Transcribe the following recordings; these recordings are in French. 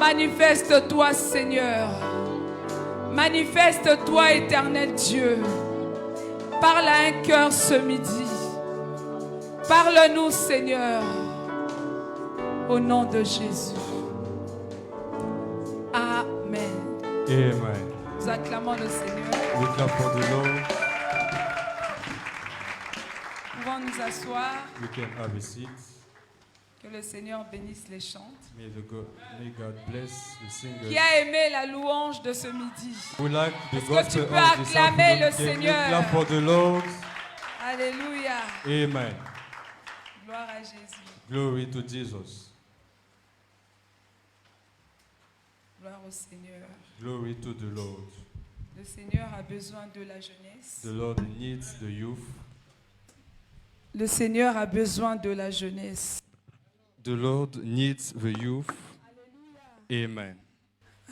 Manifeste-toi, Seigneur. Manifeste-toi, éternel Dieu. Parle à un cœur ce midi. Parle-nous, Seigneur. Au nom de Jésus. Amen. Amen. Nous acclamons le Seigneur. We clap for the Lord. Nous pouvons nous asseoir. We can have a seat. Que le Seigneur bénisse les chantes. May God bless the singers. Qui a aimé la louange de ce midi? We like the Est-ce que gospel tu peux of this acclamer le afternoon. Can we Seigneur? clap for the Lord? Alléluia. Amen. Gloire à Jésus. Glory to Jesus. Gloire au Seigneur. Glory to the Lord. Le Seigneur a besoin de la jeunesse. The Lord needs the youth. Le Seigneur a besoin de la jeunesse. The Lord needs the youth. Amen.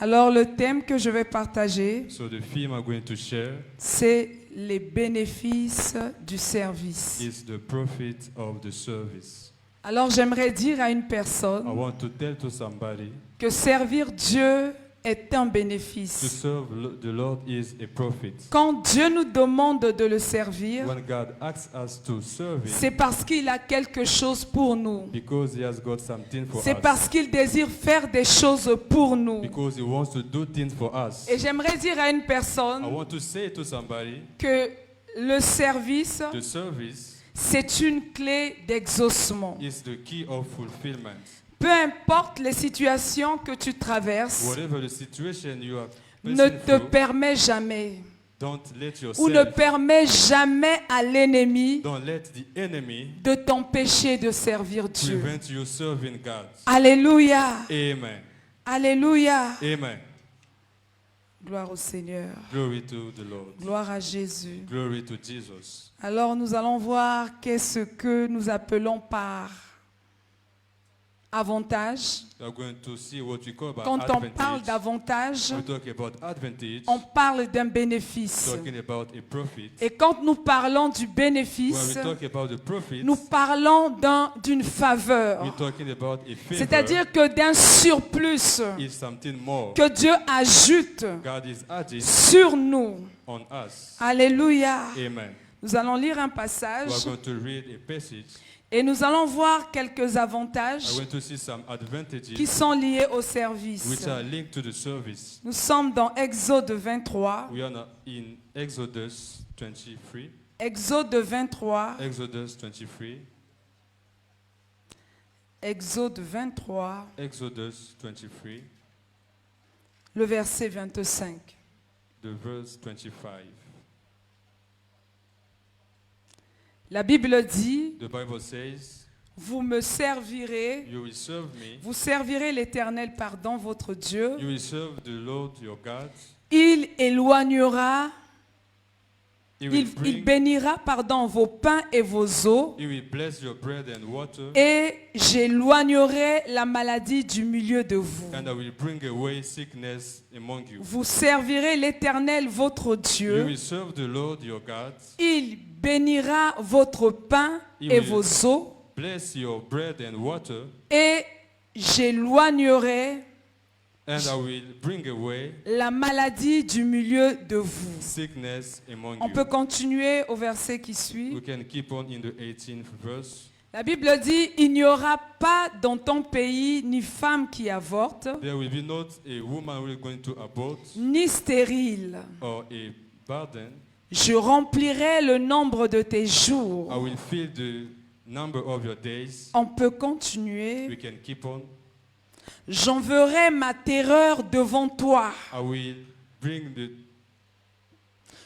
Alors le thème que je vais partager, So the theme I'm going to share c'est les bénéfices du service. is the profit of the service. Alors j'aimerais dire à une I personne want to tell to somebody que servir Dieu est un to bénéfice. serve the Lord is a profit. Quand Dieu nous demande de le servir, When God asks us to serve c'est Him, parce qu'il a quelque chose pour nous. because He has got something for C'est us. parce qu'il désire faire des choses pour nous. Because He wants to do things for us. Et j'aimerais dire à une I personne want to say to somebody, que le service, the service c'est une clé d'exaucement. is the key of fulfillment. Peu importe les situations que tu traverses, Whatever the situation you are ne passing te through, permets jamais don't let ou ne yourself, permets jamais à l'ennemi don't let the enemy de t'empêcher de servir Dieu. prevent you serving God. Alléluia. Amen. Alléluia. Amen. Gloire au Seigneur. Glory to the Lord. Gloire à Jésus. Glory to Jesus. Alors nous allons voir qu'est-ce que nous appelons par avantage. We are going to see what we call about Quand on parle advantage. d'avantage, We talk about advantage, on parle d'un bénéfice. talking about a profit. Et quand nous parlons du When we bénéfice, talk about the profit, nous parlons d'une faveur. we're talking about a favor. C'est-à-dire que d'un surplus Is something more. que Dieu ajoute God is adding sur nous. on us. Alléluia. Amen. Nous allons lire un We are passage going to read a passage. et nous allons voir quelques I avantages want to see some advantages qui sont liés au service. which are linked to the service. Nous sommes dans Exode 23. We are now in Exodus 23. Exode 23. Exodus 23. Exode 23, Exodus 23, le verset 25. the verse 25. La Bible dit, The Bible says, vous me servirez, you will serve me, vous servirez l'Éternel, pardon, votre Dieu. you will serve the Lord your God. Il éloignera, He will il bénira, pardon, vos pains et vos eaux, He will bless your bread and water, et j'éloignerai la maladie du milieu de vous. and I will bring away sickness among you. Vous servirez l'Éternel, votre You Dieu. will serve the Lord your God, Il bénira votre pain Il et will- vos eaux, bless your bread and water, et j'éloignerai and I will bring away la maladie du milieu de vous. sickness among On you. peut continuer au verset qui suit. We can keep on in the 18th verse. La Bible dit, il n'y aura pas dans ton pays ni femme qui avorte, There will be not a woman who is going to abort ni stérile. or a burden. Je remplirai le nombre de tes jours. I will fill the number of your days. On peut continuer. We can keep on. J'enverrai ma terreur devant toi. I will bring the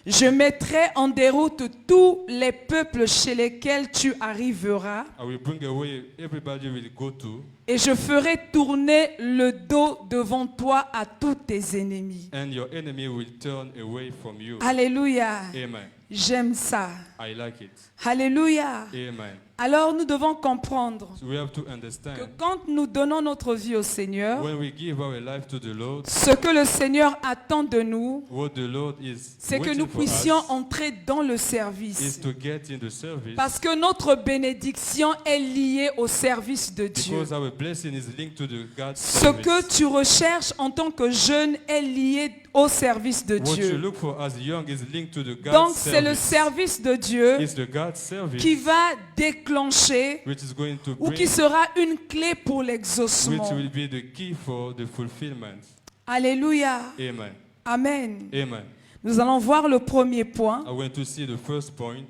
Je mettrai en déroute tous les peuples chez lesquels tu arriveras, I will bring away everybody will go to, et je ferai tourner le dos devant toi à tous tes ennemis. and your enemy will turn away from you. Alléluia. Amen. J'aime ça. I like it. Alléluia. Amen. Alors nous devons comprendre So we have to que understand quand nous donnons notre vie au Seigneur, when we give our life to the Lord, ce que le Seigneur attend de nous, what the Lord is c'est que nous waiting for puissions us entrer dans le is service. to get in the service, Parce que notre bénédiction est liée au service de Dieu. because our blessing is linked to the God's Ce service. que tu recherches en tant que jeune est lié au service de What you Dieu. look for as young is linked to the God's Donc c'est le service. service de Dieu It's the God's service qui va déclencher which is going to ou bring, qui sera une clé pour which l'exaucement. will be the key for the fulfillment. Alléluia. Amen. Amen. Amen. Nous allons voir le premier point. I want to see the first point.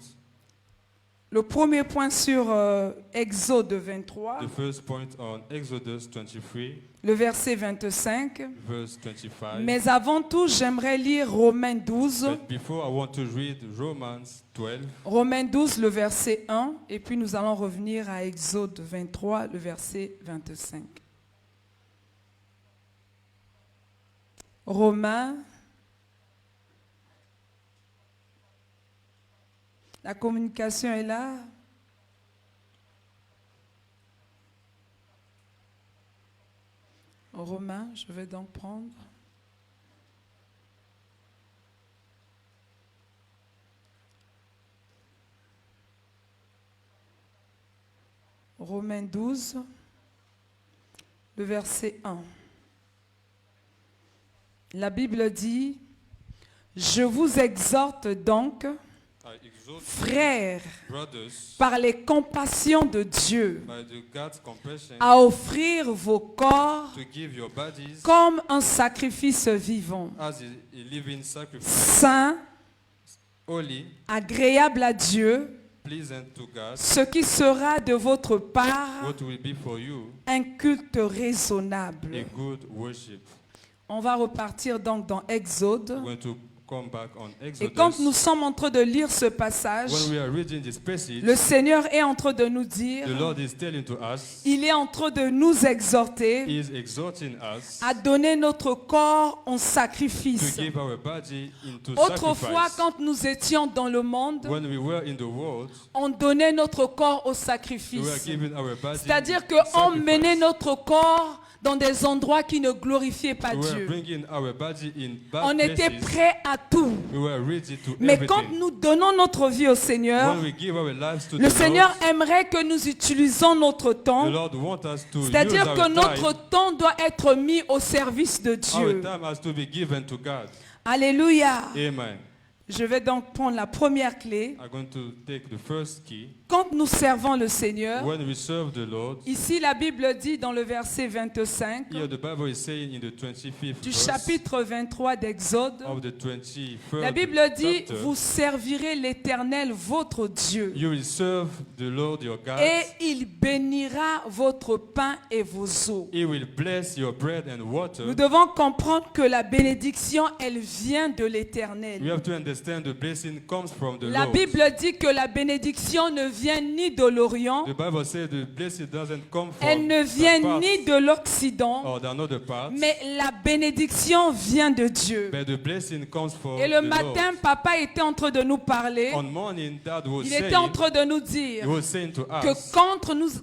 Le premier point sur Exode 23, The first point on Exodus 23, le verset 25. verse 25. Mais avant tout, j'aimerais lire Romains 12. But before I want to read Romans 12, Romains 12, le verset 1. Et puis nous allons revenir à Exode 23, le verset 25. Romains. La communication est là. Romains, je vais donc prendre. Romains 12, le verset 1. La Bible dit, « Je vous exhorte donc, I exhort frères, brothers par les compassions de Dieu, by the God's compassion à offrir vos corps to give your bodies comme un sacrifice vivant, as a living sacrifice, saint, holy, agréable à Dieu, pleasant to God, ce qui sera de votre part what will be for you un culte raisonnable. a good worship. On va repartir donc dans Exode. We're going to come back on Et Exodus. quand nous sommes en train de lire ce passage, When we are reading this passage, le Seigneur est en train de nous dire, the Lord is telling to us, il est en train de nous exhorter He is exhorting us à donner notre corps en to sacrifice. give our body into Autrefois, sacrifice. quand nous étions dans le monde, When we were in the world, on donnait notre corps au we were sacrifice. giving our body C'est-à-dire in qu'on sacrifice. menait notre corps dans des endroits qui ne glorifiaient pas We were Dieu. bringing our body in bad On était places. prêts à tout. We were ready to Mais everything. quand nous donnons notre vie au Seigneur, When we give our lives to le the Seigneur Lord, aimerait que nous utilisions notre the temps. Lord wants us to use C'est-à-dire our que notre time. temps doit être mis au service de Our Dieu. time has to be given to God. Alléluia. Amen. Je vais donc prendre la première clé. I'm going to take the first key. Quand nous servons le Seigneur, When we serve the Lord, ici la Bible dit dans le verset 25 here the Bible is saying in the 25th du verse chapitre 23 d'Exode, of the 23rd la Bible dit, chapter, vous servirez l'Éternel, votre Dieu, you will serve the Lord your God. et il bénira votre pain et vos eaux. He will bless your bread and water. Nous devons comprendre que la bénédiction, elle vient de l'Éternel. We have to understand the blessing comes from the La Lord. Bible dit que la bénédiction ne vient ni de l'Orient, The Bible says the blessing doesn't come elle from ne vient the part ni de l'Occident, or the another part, mais la bénédiction vient de Dieu. but the blessing comes from Et le the matin, Lord. papa était en train de nous parler. On morning, Dad was Il saying, était en train de nous he dire was saying to que us,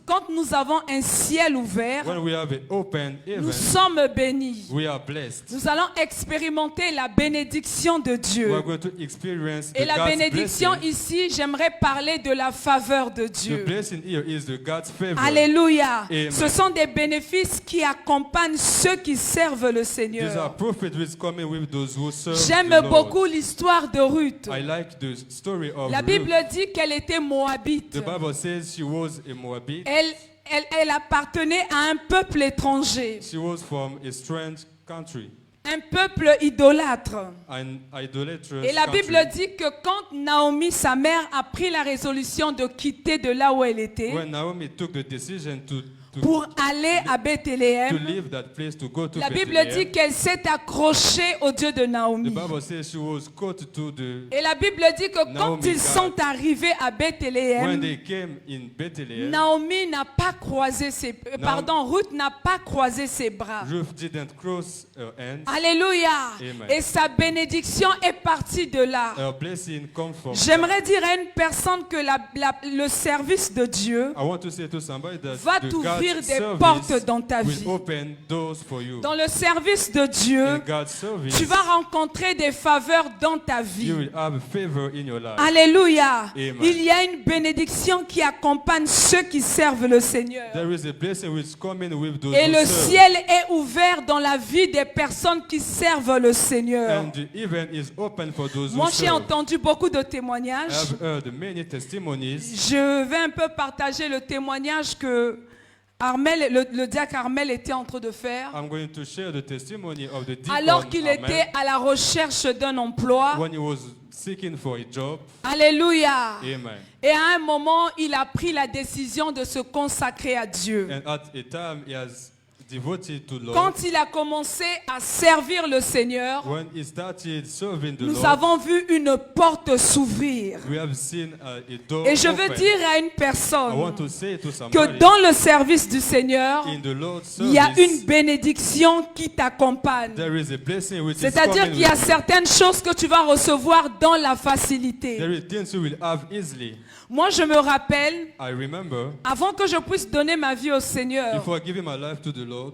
quand nous avons un ciel ouvert, when we have an open nous heaven, sommes bénis. we are blessed. Nous allons expérimenter la bénédiction de We are Dieu. going to experience Et the la God's bénédiction blessing. ici, j'aimerais parler de la faveur de The Dieu. blessing here is the God's favor. Alléluia. Amen. Ce sont des bénéfices qui accompagnent ceux qui servent le These are Seigneur. profits which coming with those who serve J'aime the Lord. beaucoup l'histoire de Ruth. I like the story of La Ruth. Bible dit qu'elle était moabite. The Bible says she was a Moabite. Elle appartenait à un peuple étranger, She was from a strange country, un peuple idolâtre. an idolatrous Et la country. Bible dit que quand Naomi, sa mère, a pris la résolution de quitter de là où elle était When Naomi took the decision to pour aller à Bethléem, leave that place to go to la Bible Bethlehem, dit qu'elle s'est accrochée au Dieu de the Naomi. Bible says she was caught to the Et la Bible dit que quand Naomi ils God. sont arrivés à when Bethléem, they came in Bethlehem. Naomi n'a pas croisé ses... pardon, Ruth n'a pas croisé ses bras. Ruth didn't cross her hands. Alléluia. Amen. Et sa bénédiction est partie de là. A blessing comes from J'aimerais dire à une personne que le service de Dieu I want to say to somebody that va the t'ouvrir God's des service portes dans ta will vie. open doors for you. Dans le service de Dieu, In God's service, tu vas rencontrer des faveurs dans ta vie. you will have favor in your life. Alléluia. Amen. Il y a une bénédiction qui accompagne ceux qui servent le Seigneur. There is a blessing which is coming with those Et who le serve. ciel est ouvert dans la vie des personnes qui servent le Seigneur. And the event is open for those Moi, who j'ai serve. entendu beaucoup de I témoignages. have heard many testimonies. Je vais un peu partager le témoignage que Armel, le diacre Armel était en train de faire. I'm going to share the testimony of the deacon Alors qu'il Ahmed était à la recherche d'un emploi. when he was seeking for a job. Alléluia. Amen. Et à un moment, il a pris la décision de se consacrer à Dieu. And at a time he has devoted to Lord. Quand il a commencé à servir le Seigneur, 'When he started serving the nous Lord, avons vu une porte s'ouvrir. we have seen a door Et je veux open. dire à une I want personne to say to que somebody dans le service du Seigneur, in the Lord's il y a service, une bénédiction qui t'accompagne. there is a blessing which is C'est-à-dire coming qu'il y a with you. certaines choses que tu vas recevoir dans la facilité. There is things you will have easily. Moi, je me rappelle, I remember avant que je puisse donner ma vie au Seigneur, before giving my life to the Lord,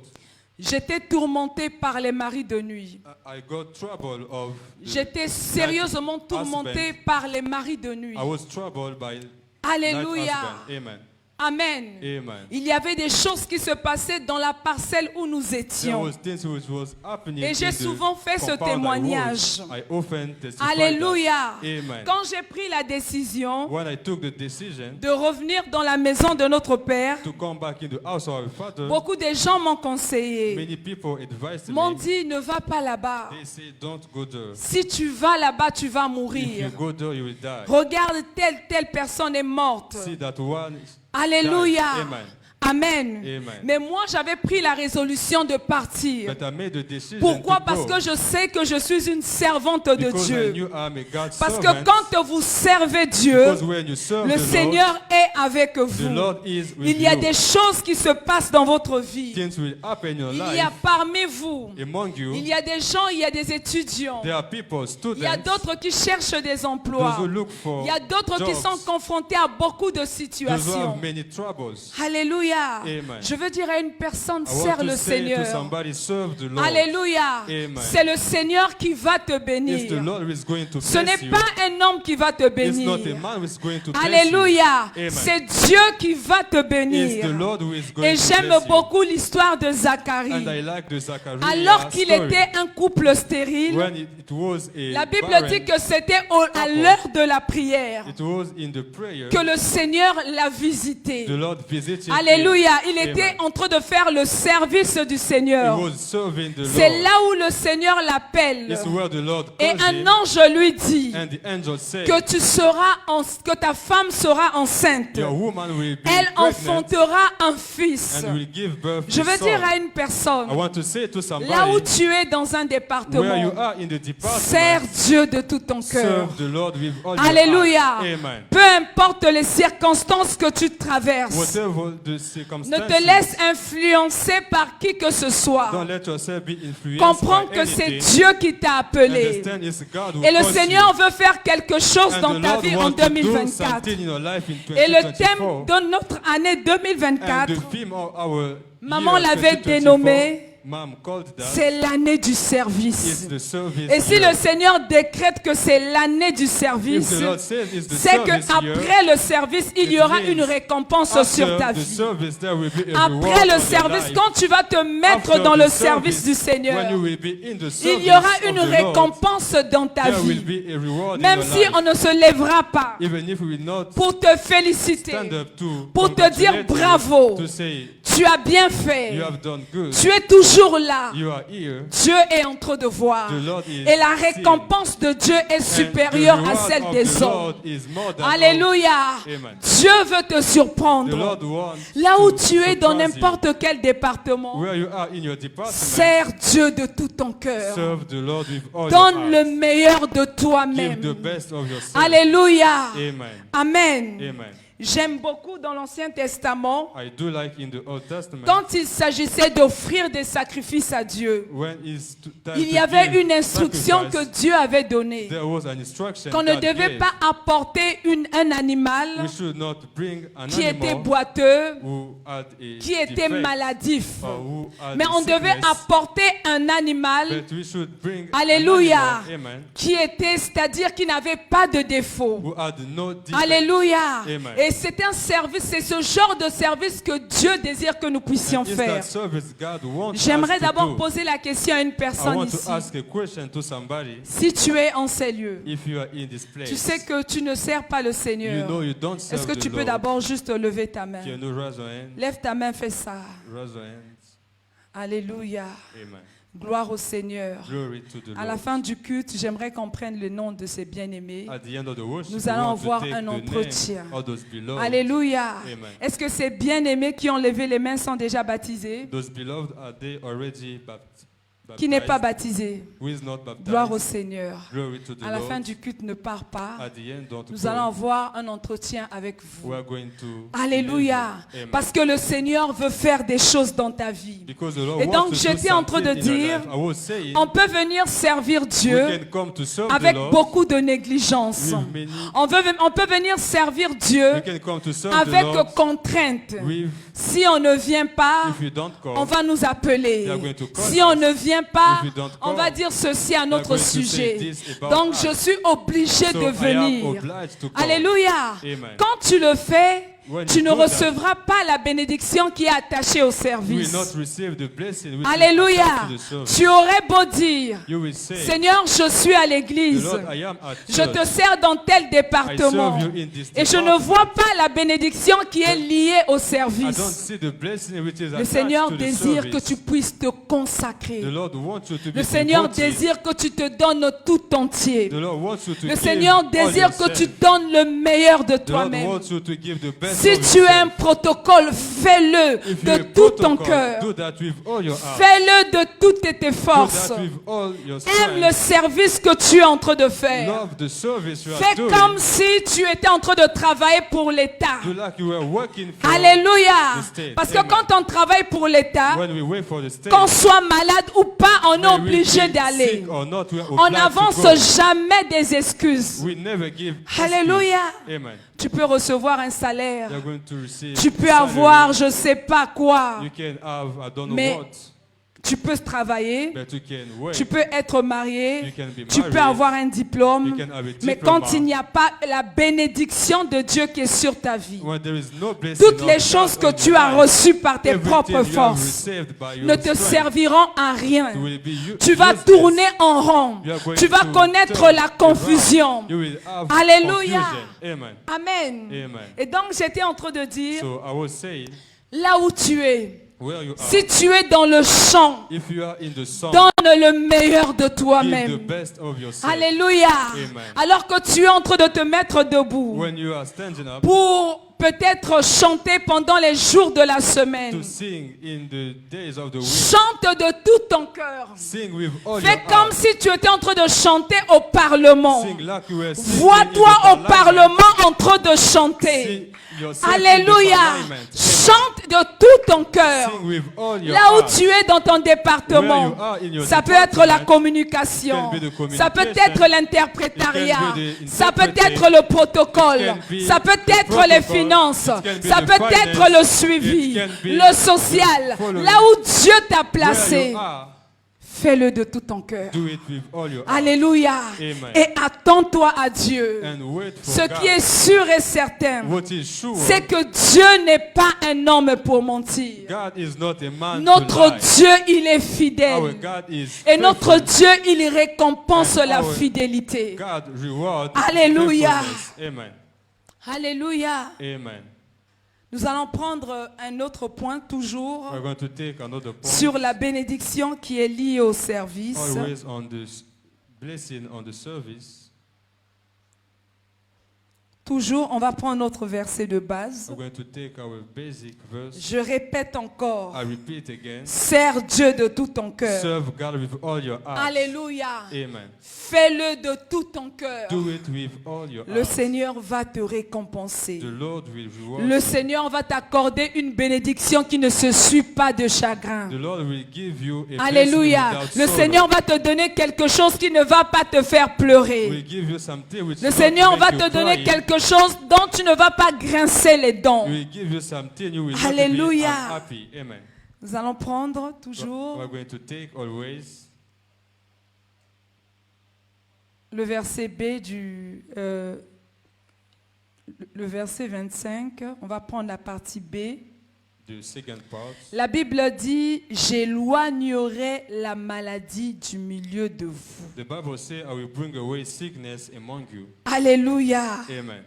j'étais tourmentée par les maris de nuit. I got trouble of J'étais sérieusement tourmentée par les maris de nuit. I was troubled by night Alléluia. husband. Amen. Amen. Amen. Il y avait des choses qui se passaient dans la parcelle où nous There étions. was things which was happening Et j'ai in the souvent fait ce compound I témoignage. was. I often testify Alléluia. that. Amen. Quand j'ai pris la décision When I took the decision de revenir dans la maison de notre Père, to come back in the house of our Father, beaucoup de gens m'ont conseillé, many people advised m'ont me. dit ne va pas là-bas. They say don't go there. Si tu vas là-bas, tu vas If you mourir. go there, you will die. Regarde, telle personne est morte. See that one. Alléluia. Amen. Amen. Amen. Mais moi, j'avais pris la résolution de partir. But I made the decision Pourquoi? to Parce go. que je sais que je suis une servante de Because I Dieu. knew I'm a God's Parce que servant. quand vous servez Dieu, Because when you serve le the Seigneur est avec Lord, the vous. Lord is with Il y a you. des choses qui se passent dans votre vie. Things will happen in your Il life. y a parmi vous, Among you, il y a des gens, il y a des étudiants. there are people, Il y a students, d'autres qui cherchent des those emplois. who look for Il y a d'autres qui jobs, sont confrontés à beaucoup de those who situations. have many troubles. Alléluia. Amen. Je veux dire à une personne, I want sers to le say to Seigneur. somebody, serve the Lord. Alléluia. Amen. C'est le Seigneur qui va te It's the bénir. Lord who is going to Ce n'est bless you. pas un homme qui va te It's not a bénir. man who is going to bless Alléluia. you. Amen. C'est Dieu qui va te It's the bénir. Lord who is going Et to j'aime bless you. beaucoup l'histoire de And Zacharie. I like the Zachariah Alors qu'il story. était un couple stérile, When it was a la Bible barren, dit que c'était à l'heure de la prière it was in the prayer que le Seigneur l'a visité. the Lord visited Alléluia. him. Il était Amen. en train de faire le service du He Seigneur. was serving the C'est Lord. là où le Seigneur l'appelle. It's where the Lord Et calls un him, ange lui dit and the angel said, que ta femme sera enceinte. your woman will be Elle pregnant enfantera un fils. and will give birth Je to veux son. dire à une I personne, want to say to là où somebody, tu es dans un where you département, are in the sers department, Dieu de tout ton cœur. serve the Lord with all your Alléluia. heart. Amen. Peu importe les circonstances que tu traverses, Whatever the ne circumstances, te laisse influencer par qui que ce soit. don't let yourself be influenced Comprends by que c'est anything. Dieu qui t'a appelé. Understand it's God who Et le calls Seigneur you. veut faire quelque chose And dans the ta Lord vie en wants to do 2024. something in your life in Et le thème 2024. de notre année And 2024, the theme of our Maman year l'avait 2024, dénommé, Mom called that, c'est l'année du is service. the service Et si year. le Seigneur décrète que c'est l'année du If service, the Lord says it's the c'est service year, qu'après le service, il y aura it means une récompense after sur ta the vie. service, there will be a Après reward le on your service, life. quand tu vas te mettre After dans the le service du when Seigneur, you will be in the il service y aura of une the Lord, récompense dans ta there will vie. be a reward in Même your si life. on ne se lèvera pas Even if we will not pour te féliciter, stand up to pour te dire congratulate you, bravo, to say tu as bien fait, you have done good, tu es toujours là. you are here, Dieu est en train de voir. the Lord is Et la seeing. récompense de Dieu est And supérieure the à reward celle of des the hommes. Lord is more than Alléluia. Amen. Dieu veut te The surprendre. Lord wants Là où to tu es dans surprise you. n'importe quel département, Where you are in your department, sers Dieu de tout ton cœur. serve the Lord with all Donne your le heart. meilleur de Give the toi-même. best of yourself. Alléluia. Amen. Amen. Amen. J'aime beaucoup dans l'Ancien Testament I do like in the Old Testament, quand il s'agissait d'offrir des sacrifices à Dieu. when it's time Il to y avait give une instruction que sacrifice, Dieu avait donnée. there was an instruction Qu'on ne God devait gave. pas apporter un animal We should not bring an qui était animal boiteux, who had a qui était defect maladif. or who had Mais a on devait sickness, apporter un animal but we should bring Alléluia. an animal, amen, qui était, c'est-à-dire qui n'avait pas de défaut. who had no defect. Alléluia. Amen. Et c'est un service, c'est ce genre de service que Dieu désire que nous puissions And it's faire. that service God wants J'aimerais us to d'abord do. poser la question à une I personne want ici. to ask a question to somebody. Si tu es en ces lieux, If you are in this place, tu sais que tu ne sers pas le you Seigneur. know you don't serve Est-ce que the tu peux Lord. d'abord juste lever ta main? Can you raise your hand? Lève ta main, fais ça. Raise your hands. Alléluia. Amen. Gloire au Seigneur. Glory to the À la Lord. fin du culte, j'aimerais qu'on prenne le nom de ces bien-aimés. At the end of the worship, Nous we allons want to avoir take un the name entretien. of those beloved. Alléluia. Amen. Est-ce que ces bien-aimés qui ont levé les mains sont déjà baptisés? Those beloved, are they already baptized? Qui n'est pas baptisé? Who is not baptized? Gloire au Seigneur. Glory to the À la Lord. fin du culte, ne pars pas. At the end, don't Nous go. allons avoir un entretien avec vous. We are going to Alléluia. Amen. Parce que le Seigneur veut faire des choses dans ta vie. Because the Lord Et wants donc, to do j'étais en train de something in your dire, life. I was saying, on peut venir servir we Dieu can come to serve avec the Lord beaucoup de négligence. with many. On peut venir servir Dieu We can come to serve avec the Lord contrainte. with, Si on ne vient pas, if you don't come, on va nous appeler. They are going to call Si on us. ne vient pas, If you don't on come, va dire ceci à they are notre going to say sujet. this about Donc us. je suis obligé So de I am venir. obliged to come. Alléluia. Amen. Quand tu le fais, When tu you ne do that, recevras pas la bénédiction qui est attachée au you will service. not receive the blessing which is Alléluia. attached to the service. Tu aurais beau dire, You will say, Seigneur, je suis à the l'église. Lord, I am at Je church. te sers dans tel département. I serve you in this Et je ne department. vois pas la bénédiction qui est liée au I don't service. see the blessing which is Le attached Seigneur to the désire que service. tu puisses te consacrer. The Lord wants you to be Le Seigneur devoted. désire que tu te donnes tout entier. The Lord wants you to Le give Seigneur all désire que yourself. tu donnes le meilleur de The Lord toi-même. wants you to give the best Si of tu es un yourself. protocole, fais-le If de you're a tout ton protocol, cœur. do that with all your heart. Fais-le de toutes tes Do forces. that with all your Aime le strength. service que tu es en train de faire. Love the service you are Fais doing. comme si tu étais en train de travailler pour l'État. Do like you were working for Alléluia. the state. Parce que Amen. quand on travaille pour l'État, When we wait for the state, qu'on soit malade ou pas, on est when we obligé be d'aller. sick or not, we are On obliged to n'avance go. jamais des excuses. We never give Alléluia. excuse. Amen. Tu peux recevoir un salaire. You're going to receive Tu peux salary. avoir je sais pas quoi. You can have I don't know Mais what, tu peux travailler. but you can work. Tu peux être marié. You can be Tu married. peux avoir un diplôme. You can have a Mais diploma. quand il n'y a pas la bénédiction de Dieu qui est sur ta vie, When there is no blessing toutes of les God choses que on tu your as life, reçues par tes everything propres you have forces received by your ne te strength serviront à rien. will be Tu vas useless. tourner en rond. You are going Tu vas to connaître turn la around. confusion. You will have Alléluia. confusion. Amen. Amen. Amen. Et donc j'étais en train de dire, So I was saying, là où tu es, where you are, si tu es dans le champ, if you are in the song, donne le meilleur de give the toi-même. best of yourself. Alléluia. Amen. Alors que tu es en train de te mettre debout When you are standing up pour peut-être chanter pendant les jours de la to semaine. sing in the days of the week, Chante de tout ton cœur. sing with all Fais your comme heart. si tu étais en train de chanter au Parlement. Sing like you were singing Vois-toi in au the Parlement en train de chanter. Sing yourself in the Alléluia. parliament. Chante de tout ton cœur. Sing with all your Là où heart. tu es dans ton Where département, you are in your ça peut être la department, communication, it can be the ça peut communication, être l'interprétariat, it can be the ça peut interpreting, être le protocole, it can be ça peut the être les protocol, finances, it can be ça the peut finance, être le suivi, it can be le social. the following. Là où Dieu t'a Where placé, you are, fais-le de tout ton cœur. do it with all your heart. Alléluia. Amen. Et attends-toi à Dieu. And wait for Ce God. qui est sûr et certain, What is sure, c'est que Dieu n'est pas un homme pour mentir. God is not a man to Notre lie. Dieu, il est Our fidèle. God is Et notre faithful. Dieu, il récompense And la our fidélité. God reward Alléluia. faithfulness. Amen. Alléluia. Amen. Nous allons prendre un autre point toujours We're going to take another point. sur la bénédiction qui est liée au service. Always on this blessing on the service. toujours, on va prendre notre verset de base. We're going to take our basic verse. Je répète encore. I repeat again. Sers Dieu de tout ton cœur. Serve God with all your heart. Alléluia. Amen. Fais-le de tout ton cœur. Do it with all your Le heart. Seigneur va te récompenser. The Lord will reward Le you. Seigneur va t'accorder une bénédiction qui ne se suit pas de chagrin. The Lord will give you a Alléluia. blessing without Le sorrow. Seigneur va te donner quelque chose qui ne va pas te faire pleurer. Will give you something which Le will Seigneur not va make te you donner cry. quelque chose dont tu ne vas pas grincer les dents. He will give you something you will not Alléluia. be unhappy. Amen. Nous allons prendre We're toujours going to take always le verset B le verset 25. On va prendre la partie B. the second part. La Bible dit, j'éloignerai la maladie du milieu de vous. The Bible says, I will bring away sickness among you. Alléluia. Amen.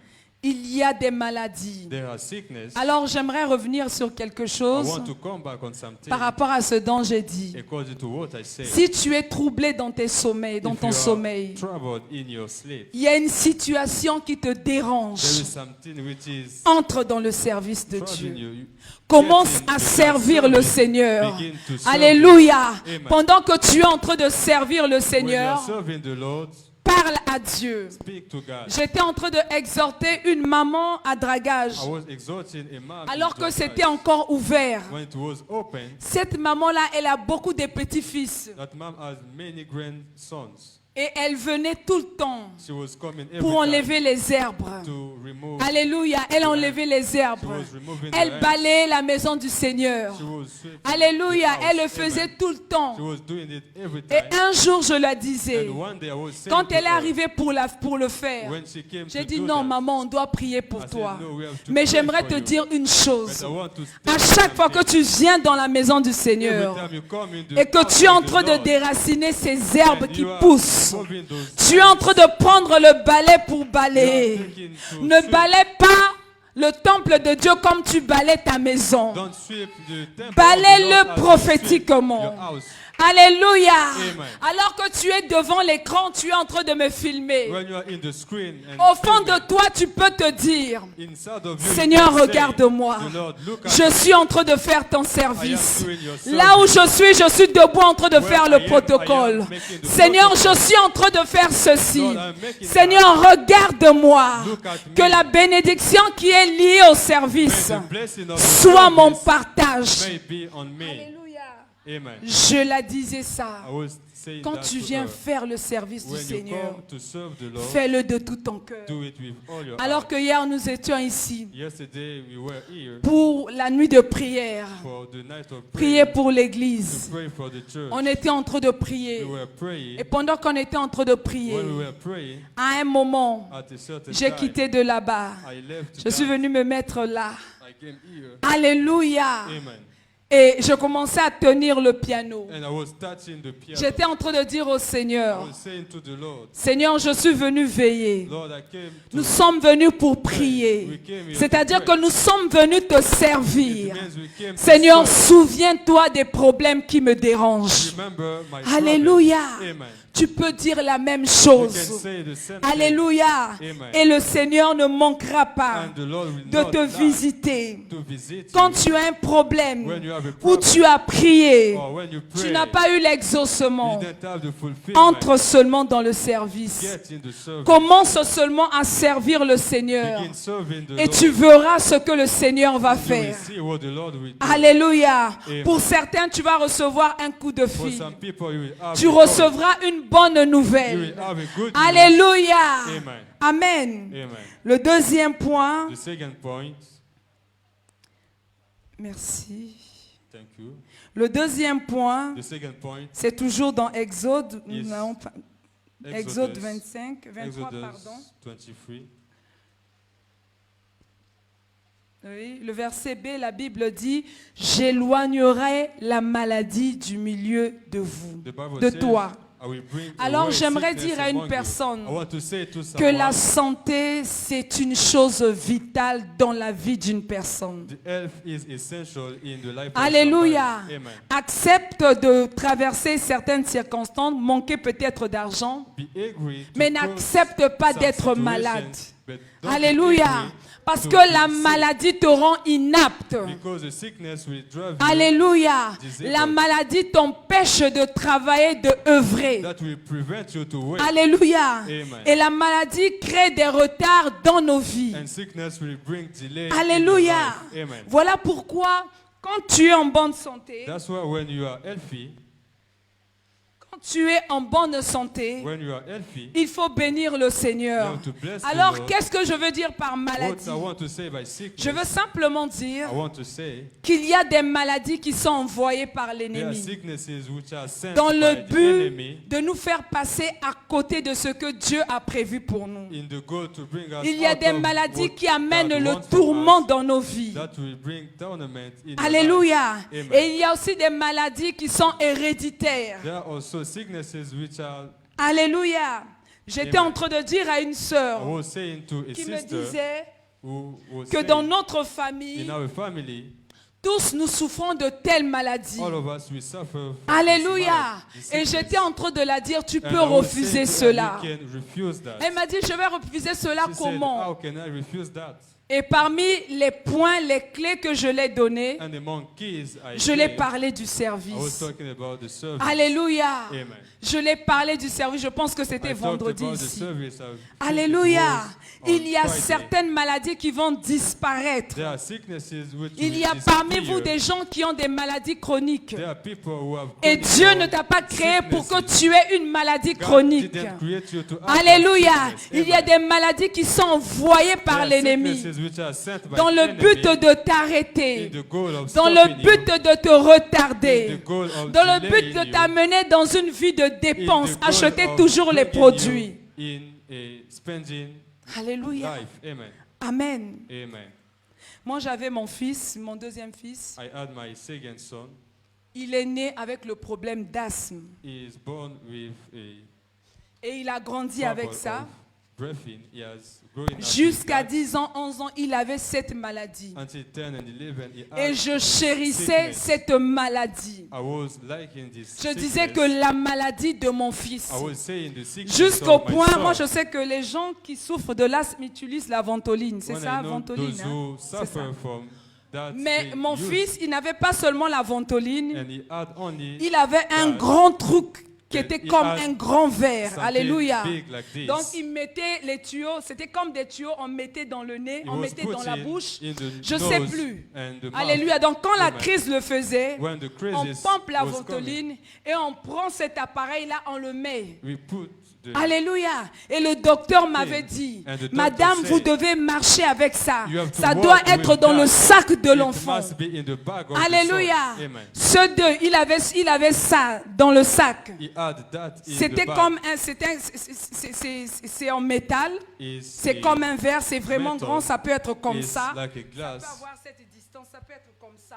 Il y a des maladies. There are sickness. Alors j'aimerais revenir sur quelque I chose want to come back on something par rapport à ce dont j'ai dit. according to what I said. Si tu es troublé dans tes sommeils, dans If ton you are sommeil, troubled in your sleep, il y a une situation qui te there dérange. is something which is Entre dans le service de troubling Dieu. you. Commence Get à into servir le service. Seigneur. Begin to serve Alléluia. Amen. Pendant que tu es en train de servir le When you are Seigneur, serving the Lord, parle à Dieu. speak to God. J'étais en train d'exhorter une maman à dragage I was exhorting a man alors que in c'était Georgia. encore ouvert. When it was open, Cette maman-là, elle a beaucoup de petits-fils that mom has many grandsons. et elle venait tout le temps She was coming every pour time enlever les herbes. to remove. Alléluia, elle enlevait les She herbes. was removing the Elle ants. balayait la maison du Seigneur. She was sweeping Alléluia, the house. elle le faisait Amen. tout le temps. She was doing it every Et time. un jour, je la disais, And one day I was saying quand to elle est her, arrivée pour le faire, when she came j'ai to dit do non, that, maman, on doit prier I pour said, toi. "No, we have to Mais pray j'aimerais for te you." dire une But chose. I want to À state chaque fois que something. tu viens dans la maison du Every Seigneur time you come in the et que house tu es en of the train de Lord, déraciner ces herbes and qui you are poussent, removing those tu es en train de prendre le balai pour you are balayer. taking to Ne sweep. balaie pas le temple de Dieu comme tu balais ta maison. Don't sweep the temple of the Balaie-le Lord as you sweep prophétiquement. your house. Alléluia. Amen. Alors que tu es devant l'écran, tu es en train de me filmer. When you are in the screen and Au fond filming, de toi, tu peux te dire, inside of you, Seigneur, you can say, regarde-moi. "The Lord, look at Je me. suis en train de faire ton I am service. doing your Là où service. je suis debout en train de Where faire I le am protocole. making the Seigneur, je protocol. suis en train de faire ceci. Lord, I'm making Seigneur, regarde-moi. Look at me. Que la bénédiction qui est liée au service May the blessing of the soit mon service partage. may be on me. Alléluia. Amen. Je la disais ça. I was saying Quand that tu to viens her. faire le service du When you Seigneur, come to serve the Lord, fais-le de tout ton cœur. do it with all your Alors heart. que hier nous étions ici Yesterday we were here pour la nuit de prière, for the night of prier prayer, pour to l'église. pray for the church. On était en train de prier. We were praying. Et pendant qu'on était en train de prier, When we were praying, à un moment, at a certain j'ai time, quitté de là-bas. I left Je suis that. venu me mettre là. I came here. Alléluia. Amen. Et je commençais à tenir le piano. And I was touching the piano. J'étais en train de dire au I Seigneur, was saying to the Lord, Seigneur, je suis venu veiller. Lord, I came to Nous sommes venus pour pray. prier. We came here C'est-à-dire to que pray. nous sommes venus te It servir. means we came to Seigneur, serve. souviens-toi des problèmes qui me dérangent. Remember my problem. Alléluia. Amen. Tu peux dire la même You can chose. say the same thing. Alléluia. Amen. Et le Seigneur ne manquera pas And the Lord will de not te lie visiter. to visit Quand you. tu as un problème When you have a où problem, tu as prié, or when you tu pray, n'as pas eu you l'exaucement, didn't have the fulfillment. entre seulement dans le service. Get in the service. Commence seulement à servir le Seigneur Begin serving the et Lord. tu verras ce que le Seigneur va You will faire. see what the Lord will do. Alléluia. Amen. Pour certains, tu vas recevoir un coup de For fil. some people, you will have Tu a recevras une bonne call. You nouvelle. will have a good news. Alléluia. Amen. Amen. Amen. Le deuxième point. The second point. Merci. Thank you. Le deuxième point, The second point. c'est toujours dans Exode. Nous Yes. n'avons pas- Exode 25, 23, Exodus pardon. 23. Oui, le verset B, la Bible dit, j'éloignerai la maladie du milieu de vous, The Bible de says, toi. I will bring Alors away j'aimerais sickness dire à une among you. personne I want to say to que la someone, santé, c'est une chose vitale dans la vie d'une personne. the health is essential in the life of Alléluia. somebody. Amen. Accepte de traverser certaines circonstances, manquer peut-être d'argent, Be angry to mais cross n'accepte pas some d'être situations, malade. But don't Alléluia. be Parce to que be la sick, maladie te rend inapte. because the sickness will drive Alléluia. disabled. La maladie t'empêche de travailler, de œuvrer. you, that will prevent you to work. Alléluia. Amen. Et la maladie crée des retards dans nos vies. And sickness will bring delay in your Alléluia. life. Amen. Voilà pourquoi, quand tu es en bonne santé, That's why when you are healthy, quand tu es en bonne santé, when you are healthy, il faut bénir le Seigneur. you have to bless the Alors, Lord. qu'est-ce que je veux dire par What maladie? I want to say by sickness, Je veux simplement dire I want to say qu'il y a des maladies qui sont envoyées par there are l'ennemi sicknesses which are sent dans le by the but enemy de nous faire passer à côté de ce que Dieu a prévu pour nous. in the goal to bring us Il y a out des of maladies what qui amènent God le wants for tourment us, dans nos vies. that will bring tournament in your Alléluia. life. Amen. Et il y a aussi des maladies qui sont héréditaires. There are also sicknesses which are, Alléluia. J'étais Amen. en train de dire à une I sœur was saying to a qui me sister disait who was que saying, dans notre in famille, our family, tous nous souffrons de telles maladies. all of us we suffer from Alléluia. this Et sickness. j'étais en train de la dire, tu And peux I was refuser saying to cela. her, you can refuse that. Elle m'a dit, je vais refuser cela She said, comment? how can I refuse that? Et parmi les points, les clés que je l'ai données, And among keys I je l'ai gave, parlé du I was service. talking about the service. Alléluia. Amen. Je l'ai parlé du service, je pense que c'était I talked vendredi about the ici. service. I think it Alléluia. was on Il y a Friday. certaines maladies qui vont disparaître. There are sicknesses which Il will y a parmi disappear. vous des gens qui ont des maladies chroniques. There are people who have Et chronic Dieu ne t'a pas créé pour que sicknesses. tu aies une maladie God chronique. didn't create you to have Alléluia. that sickness. Il y a Amen. des maladies qui sont envoyées par There are l'ennemi sicknesses which are sent by dans the le enemy but de in t'arrêter, the goal of dans le stopping but you, de te in retarder, the goal of dans le but delaying de you, t'amener dans une vie de in the dépense. goal Acheter of toujours les bringing produits. you in a spending Alléluia. life. Amen. Amen. Amen. Moi, j'avais mon fils, mon deuxième fils. I had my second son. Il est né avec le problème d'asthme. He is born with a Et il a grandi avec ça. of breathing. He has grown up with Jusqu'à that. 10 ans, 11 ans, il avait cette maladie. Until 10 and 11, he Et had je chérissais sickness. cette maladie. I was liking this Je disais sickness. que la maladie de mon fils. I was saying the sickness Jusqu'au of my point, son. moi je sais que les gens qui souffrent de l'asthme utilisent la ventoline. C'est When ça, I know ventoline. those hein? who C'est ça. suffer from that, Mais they mon use, fils, il n'avait pas seulement la ventoline, and he had only il avait un that. grand truc qui And était he comme had un grand verre. something Alléluia. big like this. Donc il mettait les tuyaux, c'était comme des tuyaux, on mettait dans le nez, He on was mettait dans la putting bouche. in the Je sais nose plus. and the mouth. Alléluia. Donc quand la Amen. crise le faisait, When the on crisis pompe la was coming, ventoline et on prend cet appareil-là, on le met. we put the Alléluia. Et le docteur m'avait dit, And the doctor Madame, said, vous devez marcher avec ça. You have to Ça walk doit with être dans that. le sac de It l'enfant. must be in the bag of Alléluia. the son. Amen. Ceux deux, il avait ça dans le sac. He had that in C'était the bag. comme un, c'est en métal. C'est comme un verre, c'est vraiment metal. grand, ça peut être comme It's ça. like a Ça peut glass. avoir cette distance, ça peut être comme ça.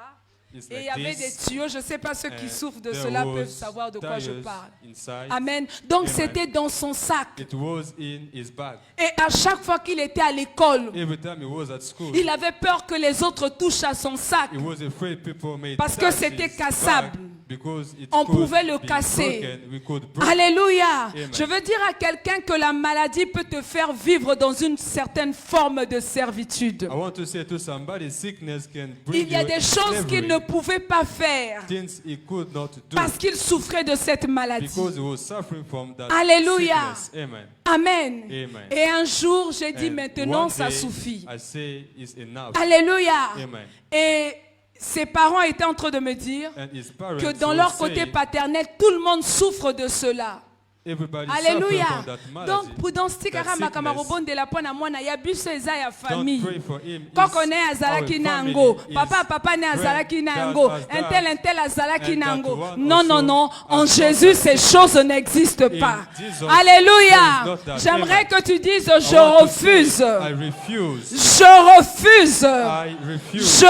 It's Et il y like avait des this. tuyaux, je ne sais pas ceux qui And souffrent de there cela was peuvent savoir de quoi je tires parle. inside. Amen. Donc Amen. c'était dans son sac. It was in his bag. Et à chaque fois qu'il était à l'école, Every time he was at school, il avait peur que les autres touchent à son sac. he was afraid people may Parce que touch c'était his cassable. bag because it On could pouvait le be casser. broken. We could break. Alléluia. Amen. Je veux dire à quelqu'un que la maladie peut te faire vivre dans une certaine forme de servitude. I want to say to somebody, sickness can bring Il y a you des in choses qu'il slavery. ne pouvait pas faire Things he could not do parce qu'il souffrait de cette maladie. because he was suffering from that Alléluia. sickness. Amen. Amen. Amen. Et un jour, j'ai dit And maintenant, one ça day, suffit. I say it's enough. Alléluia. Amen. Et ses parents étaient en train de me dire And his parents que dans were leur côté saying, paternel, tout le monde souffre de cela. everybody Alléluia. suffering from that malady. Donc, prudence tika that kama kama sickness. robonde la pona mwana ya biso eza ya Don't famille. pray for him. Koko It's ne azalaki our nango, family. papa ne His azalaki grand nango, dad has un tel azalaki and that nango. one Non, non, also non, en has Jésus not ces choses n'existent pas. Jesus, Alléluia. there is not that. J'aimerais Amen. que tu dises I je want to say, refuse. I refuse. Je refuse. I refuse. Je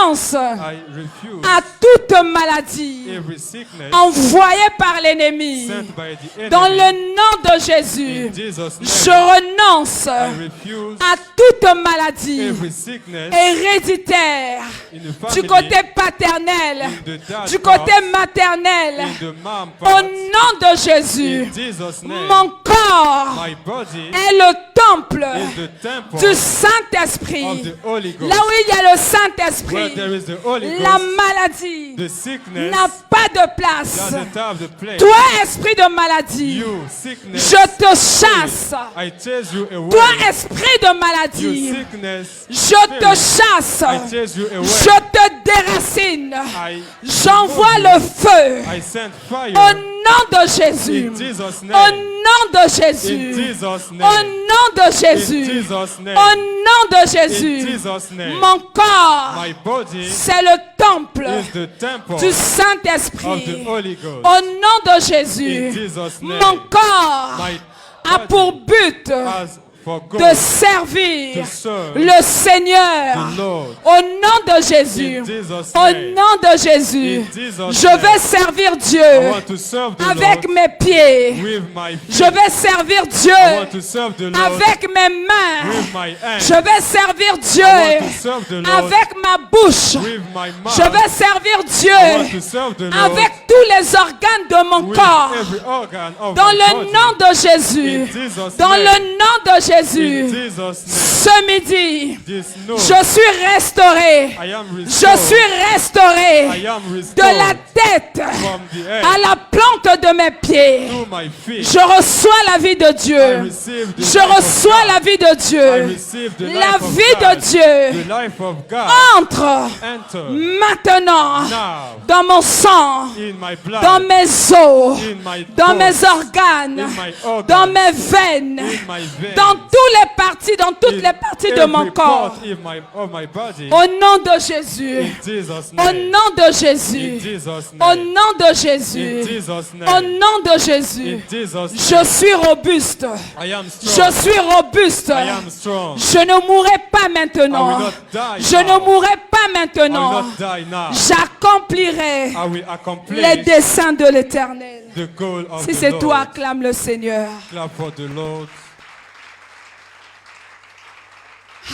renonce I refuse à toute maladie every sickness envoyée par l'ennemi. sent by the Dans enemy. le nom de Jésus, In Jesus' je name, renonce I refuse à toute maladie every sickness héréditaire in the du family, côté paternel, in the dad du côté part, maternel. in the mom Au part. nom de Jésus, In Jesus' name, mon corps my body est le temple is the temple du of Saint-Esprit. the Holy Ghost. Là où il y a le Where Saint-Esprit, there is the Holy la Ghost, maladie the sickness n'a pas de place. doesn't have the place. Toi, esprit de maladie, You, sickness, je te chasse. I chase you away. Toi, esprit de You, maladie, sickness, je te chasse. I chase you away. Je te déracine. I J'envoie le feu. I send fire Au nom de Jésus. in Jesus' Au name. nom de In Jésus. Jesus' Au name. nom de In Jésus. Jesus' name. Au nom de In Jésus. Jesus' name. Mon corps, My body c'est le temple is the temple du of Saint-Esprit. the Holy Ghost. Au nom de In Jésus, Jesus' mon name. corps My a pour but as for de God servir to serve le Seigneur. the Lord. Au nom de Jésus, In Jesus' au name. nom de Jésus, In Jesus' je name. vais servir I Dieu want to serve the avec Lord mes pieds. with my feet. Je vais servir I Dieu want to serve the Lord avec mes mains. with my hands. Je vais servir I want Dieu to serve the Lord avec ma bouche. with my mouth. Je vais servir I want Dieu to serve the Lord avec tous les organes de mon with corps. every organ of Dans my le body. nom de Jésus. In Jesus' Dans name. le nom de In Jésus. Jesus' name. Ce midi, This no. je suis restauré. I am Je restored. suis restauré I am de restored la tête from the head à la plante de mes pieds. to my feet. Je reçois la vie de I Dieu. receive the Je life of reçois God. la vie de I Dieu. receive the La life of vie God. de Dieu The life of God. entre Enter maintenant now dans mon sang, in my blood, dans mes os, in my dans mes bones, organes, in my organs, dans mes veines, in my veins, dans toutes les parties, dans toutes in les parties de mon every corps. part of my body. Au nom de Jésus. In Jesus' Au name. nom de In Jésus. Jesus' Au name. nom de In Jésus. Jesus' Au name. nom de Jésus. In Jesus' Je name. suis robuste. I am Je strong. suis robuste. I am strong. Je ne mourrai pas I maintenant. will not die Je ne now. mourrai pas I will maintenant. not die now. J'accomplirai I will les accomplish desseins de l'Éternel. the goal of Si the c'est toi, Lord. acclame le Seigneur. Clap for the Lord.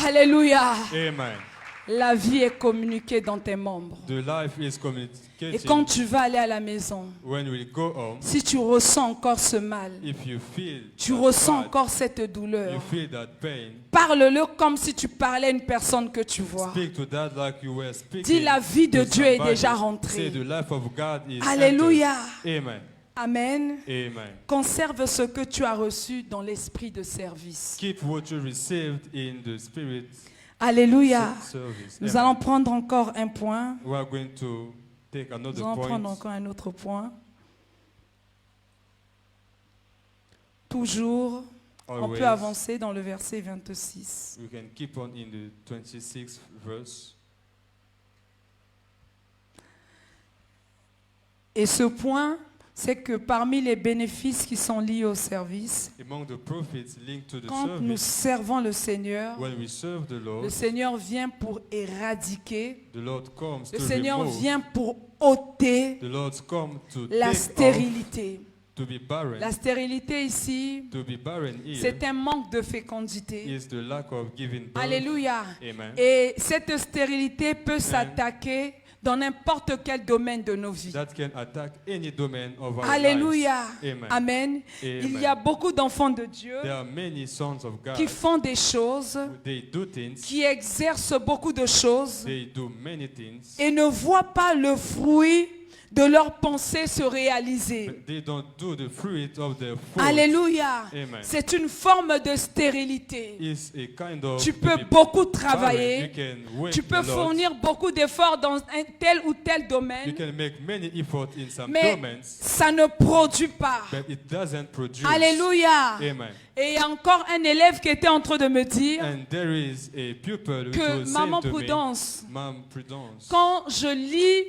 Alléluia. Amen. La vie est communiquée dans tes membres. The life is Et communicated. quand tu vas aller à la maison, When we go home, si tu ressens encore ce mal, if you feel tu that ressens bad, encore cette douleur, you feel that pain, parle-le comme si tu parlais à une personne que tu vois. speak to that like you were speaking. Dis, la vie de to Dieu est somebody. déjà Say rentrée. the life of God is Alléluia. entered. Amen. Amen. Amen. Conserve ce que tu as reçu dans l'esprit de service. Keep what you received in the spirit Alléluia. service. Nous Amen. allons prendre encore un point. We are going to take Nous another allons prendre point. encore un autre point. Toujours, on Always. peut avancer dans le verset 26. We can keep on in the 26th verse. Et ce point, c'est que parmi les bénéfices qui sont liés au service, Among the prophets linked to the quand nous service, servons le Seigneur, when we serve the le Lord, Seigneur vient pour éradiquer, the Lord comes le to Seigneur remove, vient pour ôter the Lord comes to la take stérilité. off, to be barren. La stérilité ici, To be barren here c'est un manque de fécondité. is the lack of giving birth. Alléluia. Amen. Et cette stérilité peut s'attaquer dans n'importe quel domaine de nos vies. That can attack any domain of our Alléluia. lives. Amen. Amen. Il y a beaucoup d'enfants de Dieu There are many sons of God. qui font des choses, They do things. qui exercent beaucoup de choses They do many things. et ne voient pas le fruit de leurs pensées se réaliser. But they don't do the fruit of their fruit. Alléluia. Amen. C'est une forme de stérilité. It's a kind of Tu to peux be beaucoup barren. travailler. You can work Tu peux a lot. fournir beaucoup d'efforts dans un tel ou tel You domaine, can make many efforts in some mais domains, ça ne produit pas. but it doesn't produce. Alléluia. Amen. Et il y a encore un élève qui était en train de me dire And there is a pupil who que was Maman saying to Prudence, me, Mom Prudence, quand je lis,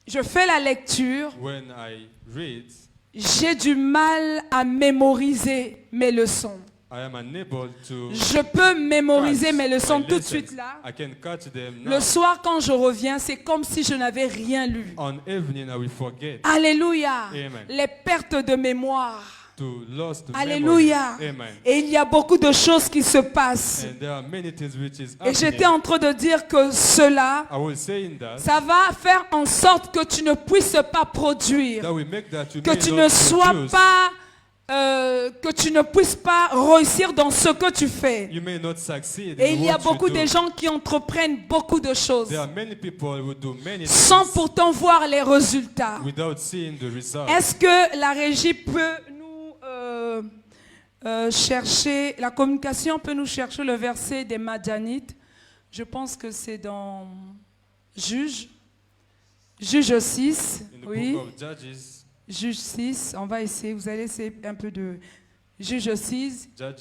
je fais la lecture, when I read, j'ai du mal à mémoriser mes leçons. I am unable to Je peux mémoriser catch mes leçons my tout de lessons. suite là. I can catch them Le now. soir, quand je reviens, c'est comme si je n'avais rien lu. On evening I will forget Alléluia. Amen. Les pertes de mémoire. to lost Alléluia. memory. Amen. Et il y a beaucoup de choses qui se passent. And there are many things which is Et j'étais happening. en train de dire que cela, I was saying that ça va faire en sorte que tu ne puisses pas produire, that will make that you que may tu not ne sois produce, pas, que tu ne puisses pas réussir dans ce que tu fais. you may not succeed Et in il y a what you beaucoup do. de gens qui entreprennent beaucoup de choses There are many people who do many sans things pourtant voir les résultats. without seeing the result. Est-ce que la régie peut nous chercher, la communication peut nous chercher le verset des Madianites? Je pense que c'est dans Juge 6, In the oui, book of Judges, Juge 6, on va essayer, vous allez essayer un peu de Juge 6. Judges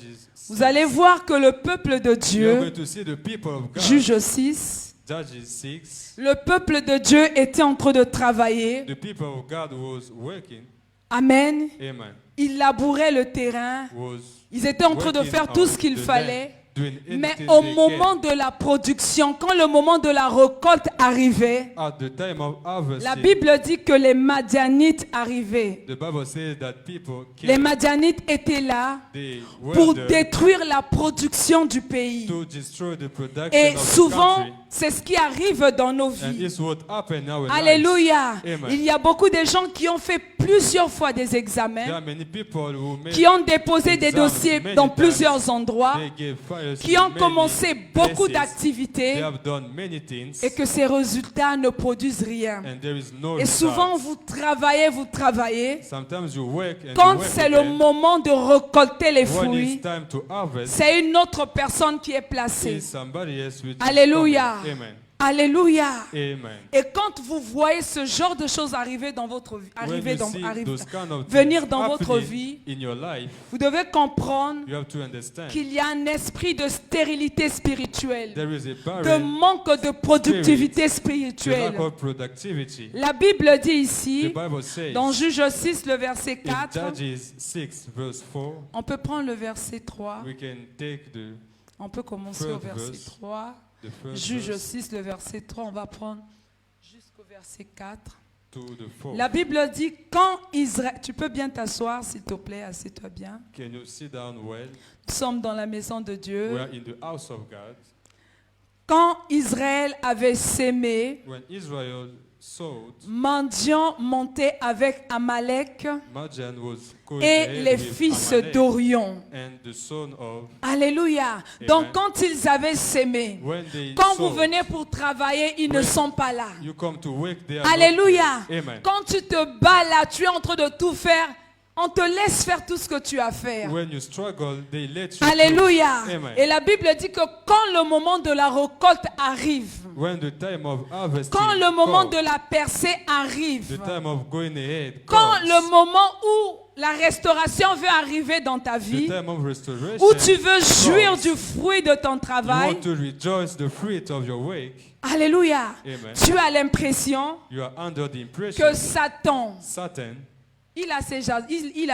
Vous 6. allez voir que le peuple de You are Dieu, going to see the people of God. Juge 6, Judges 6. le peuple de Dieu était en train de travailler. The people of God was working. Amen. Amen. Ils labouraient le terrain. Was Ils étaient en train de working faire tout on ce qu'il the fallait. land, doing Mais anything au they moment can. de la production, quand le moment de la récolte arrivait, At the time of harvest, la Bible dit que les Madianites arrivaient. the Bible says that people Les came, Madianites étaient là they were pour there détruire la production du pays. to destroy the production Et of the souvent, country. c'est ce qui arrive dans nos And vies. it's what happened in our lives. Alléluia. Amen. Il y a beaucoup de gens qui ont fait plusieurs fois des There examens, are many people who made qui ont déposé des exams dossiers many dans times. plusieurs endroits, They gave fires qui to ont many commencé beaucoup places. d'activités They have done many things, et que ces résultats ne produisent rien. and there is no Et souvent, results. vous travaillez. Sometimes you work and Quand you work c'est le again. moment de récolter les When fruits, it's time to harvest, c'est une autre personne qui est placée. it's somebody else which is Alléluia. coming. Amen. Alléluia. Amen. Et quand vous voyez ce genre de choses arriver dans votre vie, When you see those kind of venir things dans votre happening vie, in your life, vous devez comprendre you have to understand qu'il y a un esprit de stérilité spirituelle, there is a de barren, manque de productivité the spirituelle. lack of productivity. La Bible dit The ici, Bible says dans Juge 6, le verset in 4, Judges 6 verse 4, on peut prendre le verset 3, we can take on peut commencer au Third verset verse. 3. the first Juge verse 6, le verset 3, on va prendre jusqu'au verset 4. to the 4. La Bible dit, quand Israël... Tu peux bien t'asseoir, s'il te plaît, assieds-toi bien. Can you sit down well? Nous sommes dans la maison de We Dieu. are in the house of God. Quand Israël avait sémé, When Israel sowed, Madian montait avec Amalek Madian was going et ahead les with fils Amalek d'Orion. and the son of. Alléluia. Donc quand ils avaient sémé, When they quand vous sowed, venez pour travailler, ils ne When sont pas là. you come to work, they are not Alléluia. there. Amen. Quand tu te bats là, tu es en train de tout faire. On te laisse faire tout ce que tu as à faire. When you struggle, they let you Alléluia. do. Amen. Et la Bible dit que quand le moment de la récolte arrive, When the time of harvesting quand le moment comes, de la percée the arrive, time of going ahead quand comes, le moment où la restauration veut arriver dans ta the vie, time of restoration où tu veux jouir comes, du fruit de ton you travail, want to rejoice the fruit of your work. alléluia, Amen. tu as l'impression You are under the impression que Satan, Satan, il a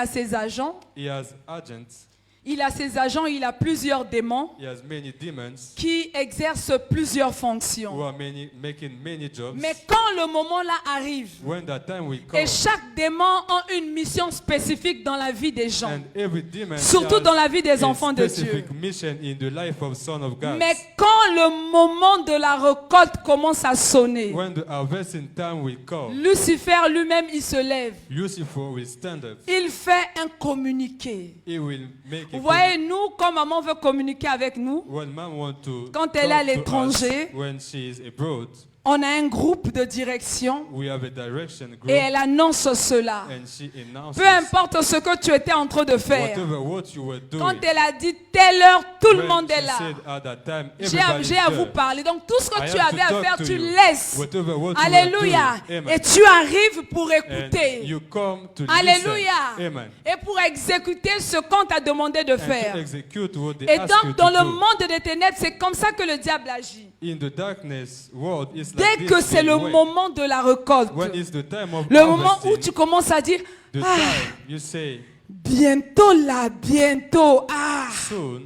ses agents, he has agents, il a plusieurs démons he has many demons qui exercent plusieurs who fonctions. are making many jobs. Mais quand le moment là arrive, When that time will come, et chaque démon a une mission spécifique dans la vie des gens, and every demon surtout has dans la vie des a enfants de Dieu. specific mission in the life of Son of God. Mais quand le moment de la récolte commence à sonner, When the harvesting time will come, Lucifer lui-même, il se lève. Lucifer will stand up. Il fait un communiqué. He will make Vous voyez, nous, quand maman veut communiquer avec nous, when mom want to quand elle est à talk to us, l'étranger, when she is abroad, on a un groupe de direction we have a direction group, et elle annonce cela. and she announces Peu importe ce que tu étais en train de faire. whatever what you were doing. Quand elle a dit telle heure, tout le When monde she est là. said at that time, J'ai everybody's à vous there. parler. Donc tout ce que I tu have avais to à talk faire, to tu you. laisses. Whatever what Alléluia. you were doing. Et tu arrives pour And écouter. you come to Alléluia. listen. Amen. Et pour exécuter ce qu'on t'a demandé de And to faire. execute what they Et ask you donc dans to le do. monde des ténèbres, c'est comme ça que le diable agit. In the darkness world, it's Dès like que this c'est in le way. moment de la récolte, When is the time of le moment où harvesting, tu commences à dire, the ah, time you say, Bientôt là, bientôt. Ah, soon,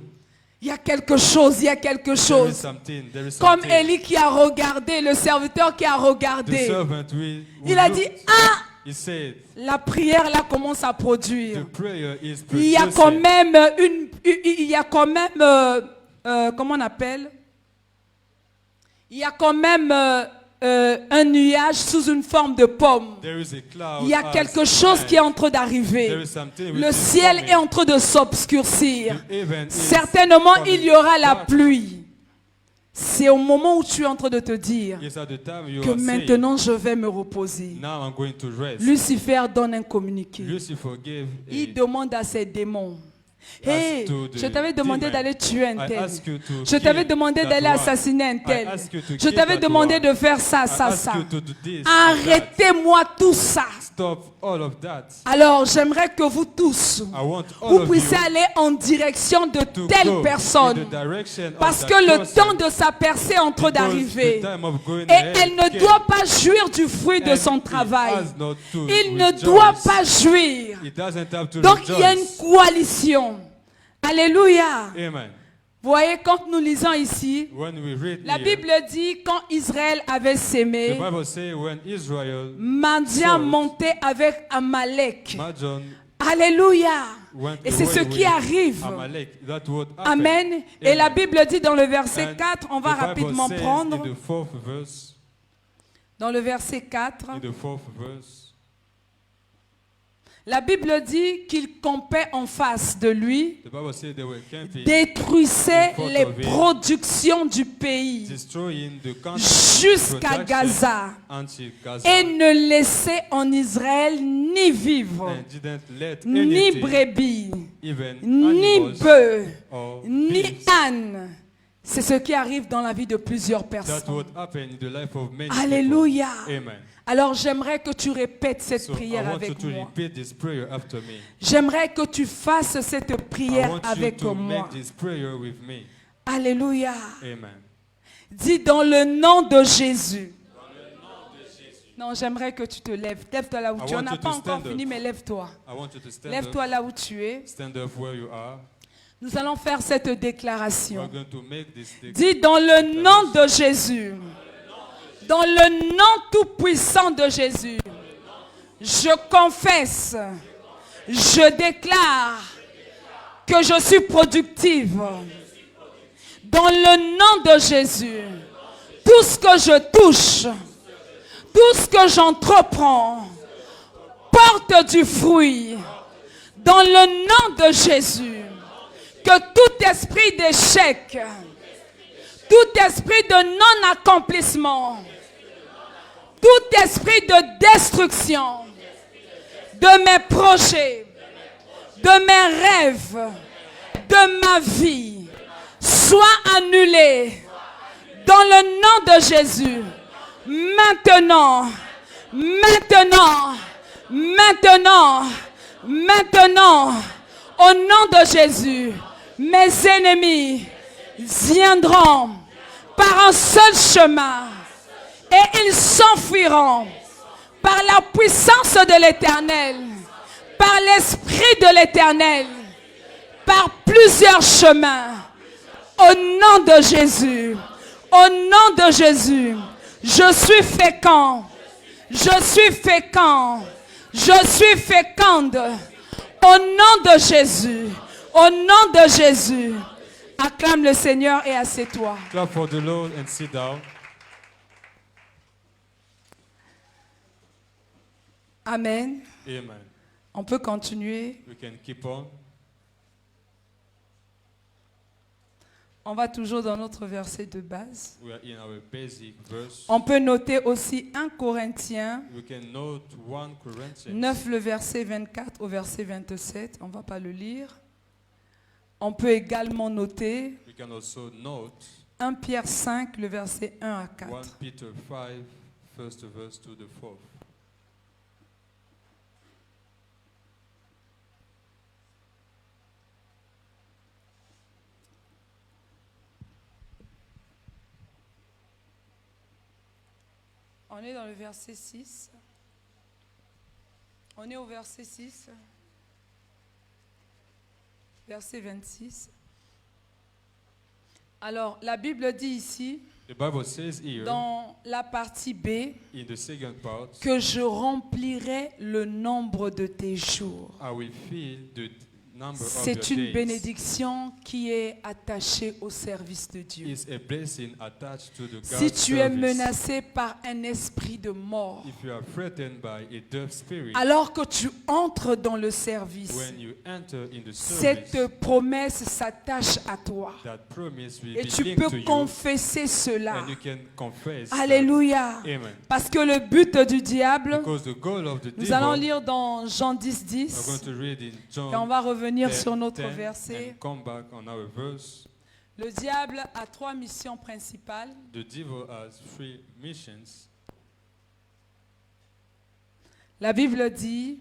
il y a quelque chose, il y a quelque there is chose. something, there is Comme something. Élie qui a regardé, le serviteur qui a The regardé. servant Il a dit, ah, he said, la prière là commence à the produire. prayer is Il y a quand producing. même comment on appelle? Il y a quand même un nuage sous une forme de pomme. There is a cloud Il y a as quelque chose qui est en train There d'arriver. is something Le which is ciel coming. est en train de s'obscurcir. The heaven is Certainement, coming. il y aura la Dark pluie. C'est au moment où tu es en train de te dire is at the time you que are saying, maintenant je vais me reposer. now I'm going to rest. Lucifer donne un communiqué. Lucifer gave Il a, demande à ses démons. Hey, to the je t'avais demandé demon, d'aller tuer un I tel. ask you to Je t'avais kill demandé that d'aller one. assassiner un tel. ask you to Je kill t'avais that demandé one. de faire ça, I ça, ask ça. you to do this, Arrêtez-moi tout ça. that. Stop all of that. Alors, j'aimerais que vous tous, I want all vous of puissiez you aller en direction de to telle go in personne. the direction Parce of que that le person, temps de sa percée est en train because d'arriver. the time of going Et ahead elle ne came, doit pas jouir du fruit de and son he travail. has not to Il ne rejoice. doit pas jouir. He doesn't have to Donc, il y a une rejoice. coalition. Alléluia. Amen. Vous voyez, quand nous lisons ici, When we read la here, Bible dit quand Israël avait the sémé, Bible says when Israel, Madian sowed, montait avec Amalek. Madian Alléluia. went Et c'est ce away qui with arrive. Amalek. That what happened. Amen. Et la Bible dit dans le verset And 4, on va the Bible rapidement says prendre, in the fourth verse, dans le verset 4, in the fourth verse, la Bible dit qu'il campait en face de lui, the Bible says they were camping, détruisait in front les of him, productions du pays destroying the country jusqu'à production Gaza until Gaza, et ne laissait en Israël ni vivre, and didn't let ni anything, brebis, even ni animals bœufs, or ni beasts. ânes. C'est ce qui arrive dans la vie de plusieurs That's personnes. what happened in the life of many Alléluia. people. Amen. Alors j'aimerais que tu répètes cette So prière I want you avec to moi. repeat this prayer after me. J'aimerais que tu fasses cette I prière want you avec to moi. make this prayer with me. Alléluia. Amen. Dis dans le nom de Jésus. Non, j'aimerais que tu te lèves. Lève-toi là où I tu es. On want n'a you pas to encore stand fini, up. mais lève-toi. I want you to stand Lève-toi up. là où tu es. Stand up where you are. Nous allons faire cette We're déclaration. going to make this Dis dans le nom de Jésus. Dans le nom tout-puissant de Jésus. Je confesse. Je déclare que je suis productive. Dans le nom de Jésus. Tout ce que je touche, tout ce que j'entreprends, porte du fruit. Dans le nom de Jésus. Que tout esprit d'échec, tout esprit de non-accomplissement, tout esprit de destruction de mes projets, de mes rêves, de ma vie, soit annulé dans le nom de Jésus. Maintenant, maintenant, maintenant, maintenant, au nom de Jésus, mes ennemis viendront par un seul chemin et ils s'enfuiront par la puissance de l'Éternel, par l'Esprit de l'Éternel, par plusieurs chemins. Au nom de Jésus, au nom de Jésus, je suis fécond, je suis fécond, je suis féconde. Au nom de Jésus, au nom de Jésus, acclame le Seigneur et assieds-toi. Clap for the Lord and sit down. Amen. Amen. On peut continuer. We can keep on. On va toujours dans notre verset de base. We are in our basic verse. On peut noter aussi 1 Corinthiens We can note 1 Corinthians 9, le verset 24 au verset 27. On ne va pas le lire. On peut également noter We can also note 1 Pierre 5, le verset 1 à 1 4. Peter 5, first verse to the fourth. On est dans le verset 6. On est au verset 6. verset 26. Alors, la Bible dit ici, The Bible says here, dans la partie B, in the second part, que je remplirai le nombre de tes jours. I will fill the number of C'est your une days. bénédiction qui est attachée au service de Dieu. It's a blessing attached to the Si God's tu es service. menacé par un esprit de mort, If you are threatened by a deaf spirit, alors que tu entres dans le service, when you enter in the cette service, promesse s'attache à toi. that promise will Et be tu linked peux to you, confesser cela. and you can confess. that. Alléluia. Amen. Parce que le but du diable, Because the goal of the nous allons devil, lire dans Jean 10, we're 10, going to read in et on John va revenir 10, sur notre 10, verset. and come back on our verse. Le diable a 3 missions principales. The devil has 3 missions. La Bible dit,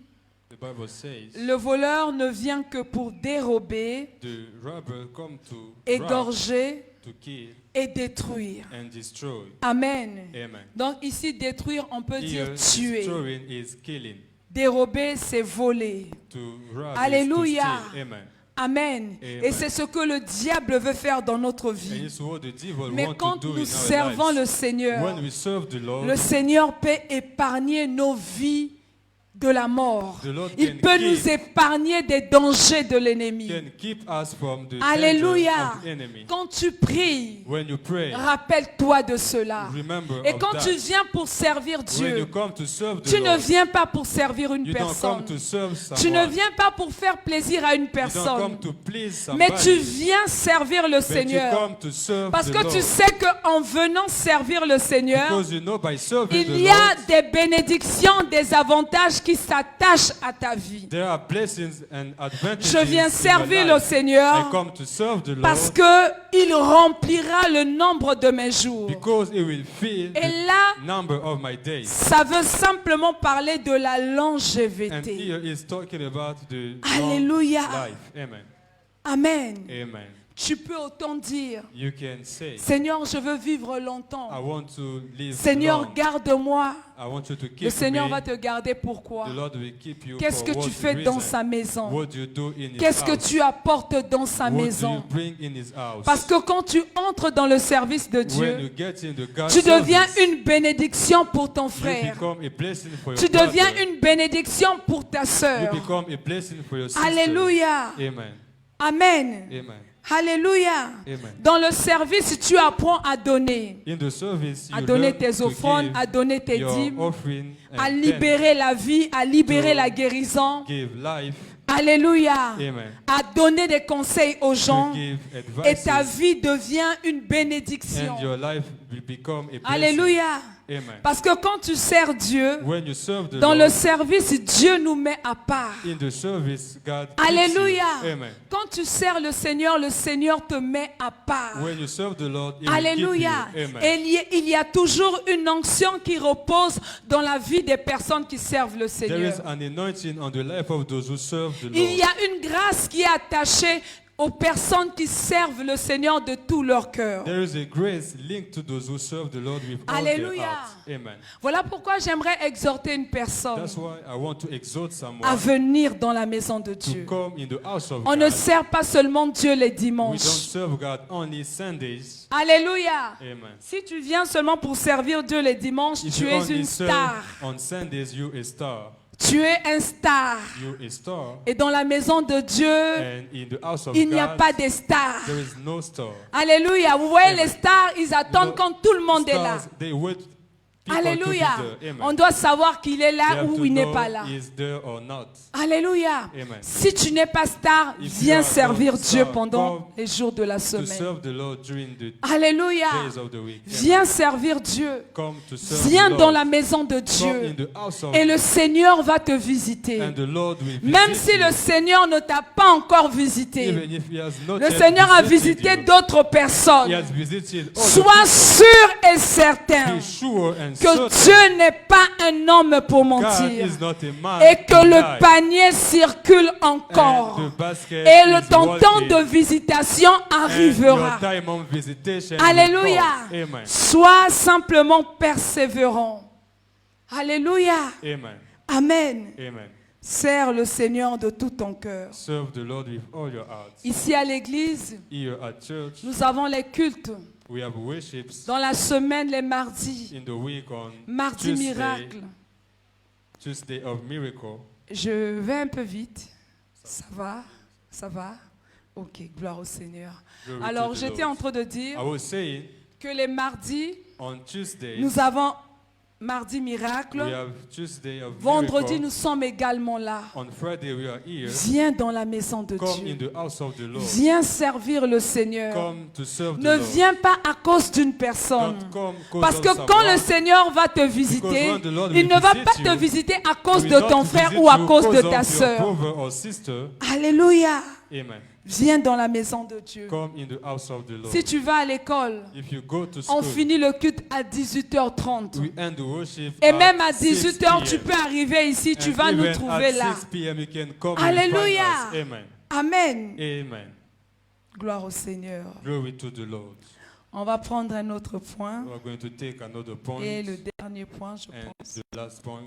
The Bible says, le voleur ne vient que pour dérober, the robber come to rob, égorger to kill, et détruire. and destroy. Amen. Amen. Donc ici, détruire, on peut dire Here, tuer. destroying is killing. Dérober, c'est voler. To rob Alléluia. is to steal. Amen. Amen. Amen. Et c'est ce que le diable veut faire dans notre And vie. it's what the devil Mais wants quand to do nous in our servons lives. le Seigneur, When we serve the Lord, le Seigneur peut épargner nos vies de la mort. the Lord Il can peut keep- nous épargner des dangers de l'ennemi. can keep us from the Alléluia. danger of the enemy. Quand tu pries, When you pray, rappelle-toi de cela. remember Et of quand that. tu viens pour servir When Dieu, you come to serve the tu ne Lord, viens pas pour servir une you don't personne. come to serve Tu ne someone. viens pas pour faire plaisir à une You don't personne. come to please Mais somebody. tu viens servir le But you Seigneur. come to serve Parce the que Lord. tu sais qu'en venant servir le Seigneur, Because you know by serving il the y a Lord, des bénédictions, des avantages qui s'attachent à ta vie. there are blessings and advantages Je viens in servir your le life. Seigneur I come to serve the parce Lord que il remplira le nombre de mes jours. because it will fill Et the là, number of my days. ça veut simplement parler de la And longévité. here is talking about the Alléluia. long life. Amen. Amen. Amen. Tu peux autant dire, You can say, Seigneur, je veux vivre I longtemps. want to live Seigneur, long. garde-moi. I want you to keep Le Seigneur me. va te garder. Pourquoi? The Lord will keep you Qu'est-ce que for tu what fais dans reason? sa maison? What do you do in his Qu'est-ce que house? tu apportes dans sa What do you maison? bring in his house? Parce que quand tu entres dans le service de When Dieu, you get in the God's tu deviens service, une bénédiction pour ton you frère. become a blessing for your Tu deviens brother. une bénédiction pour ta You sœur. become a blessing for your sister. Alléluia. Amen. Amen. Amen. Alléluia. Amen. Dans le service, tu apprends à donner. In the service, À you donner learn tes to offrandes, give à donner tes your dîmes, offering and à then libérer la vie, à libérer to la guérison. give life. Alléluia. Amen. À donner des conseils aux gens. To give Et ta advices, vie devient une bénédiction. and your life will become a blessing. Alléluia. Amen. Parce que quand tu sers Dieu, When you serve the dans Lord, le service, Dieu nous met à part. in the service, God keeps Alléluia. you. Amen. Quand tu sers le Seigneur te met à part. When you serve the Lord, He will Alléluia. keep you. Amen. Et il y a toujours une onction qui repose dans la vie des personnes qui servent le There Seigneur. is an anointing on the life of those who serve the Il y Lord. a une grâce qui est attachée aux personnes qui servent le Seigneur de tout leur cœur. There is a grace linked to those who serve the Lord with all Alléluia. their heart. Amen. Voilà pourquoi j'aimerais exhorter une personne That's why I want to exhort someone à venir dans la maison de to Dieu. come in the house of On God. ne sert pas seulement Dieu les We don't dimanches. serve God only Sundays. Alléluia. Amen. Si tu viens seulement pour servir Dieu les dimanches, If tu you es only une serve star. on Sundays, you a star. Tu es un star. You a star. Et dans la maison de Dieu, And in the house of il n'y a God, pas de stars. there is no star. Alléluia. Vous voyez Amen. les stars, ils attendent know, quand tout le monde est là. Stars, they wait people Alléluia. to be there. Amen. On doit savoir qu'il est They là have ou to il n'est know pas là. is there or not. Alléluia. Amen. Si tu n'es pas star, If viens you are servir not Dieu star, pendant come les jours de la To semaine. serve the Lord during the Alléluia. days of the week. Amen. Viens servir Dieu. Come to serve Viens the dans Lord. la maison de Come in Dieu. the house of Et le Seigneur va te visiter. and the Lord will Même visit si you. le Seigneur ne t'a pas encore visité. Even if he has not Le yet Seigneur a visited visité you, d'autres he personnes. has visited all Sois sûr et certain Be sure and que certain Dieu n'est pas un homme pour God mentir. is not a man Et que to le lie. panier circule encore. And the basket Et is ton temps working. de visitation And your arrivera. time of visitation will Alléluia. come. Amen. Sois simplement persévérant. Alléluia. Amen. Amen. Amen. Sers le Seigneur de tout ton cœur. Serve the Lord with all your heart. Ici à l'église, Here at church, nous avons les cultes. we have worships Dans la semaine, les mardis. in the week on Mardi miracle. Tuesday of miracle. Je vais un peu vite. Ça va? Ça va? Ok, gloire au Seigneur. Glory Alors, to the j'étais Lord. en train de I dire was saying que les mardis, on Tuesday nous avons mardi we miracle. have Tuesday of Vendredi, miracle. nous sommes également là. On Friday we are here. Viens dans la maison de Come in Dieu. the house of the Lord. Viens servir le Seigneur. Come to serve the Ne Lord. viens pas à cause d'une personne. Don't come cause Parce of que quand someone. le Seigneur va te visiter, Because when the Lord il will ne va visit pas you, te visiter à cause He de will not ton frère visit ou à you cause de because of ta your sœur. brother or sister. Alléluia. Amen. Viens dans la maison de Dieu. Come in the house of the Lord. Si tu vas à l'école, If you go to on school, finit le culte à 18h30. we end the worship Et at même à 6 18h, tu p.m. peux arriver ici, tu And vas nous even trouver at là. 6 p.m. you can come Alléluia. and find us. Amen. Amen. Amen. Gloire au Seigneur. Glory to the Lord. On va prendre un autre point. We are going to take another point. Et le dernier point, je And pense. the last point,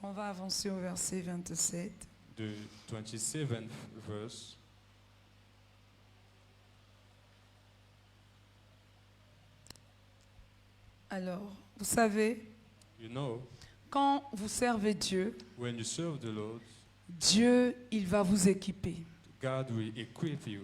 On va avancer au verset 27. the 27th verse. Alors, vous savez, You know, quand vous servez Dieu, when you serve the Lord, Dieu, il va vous équiper. God will equip you.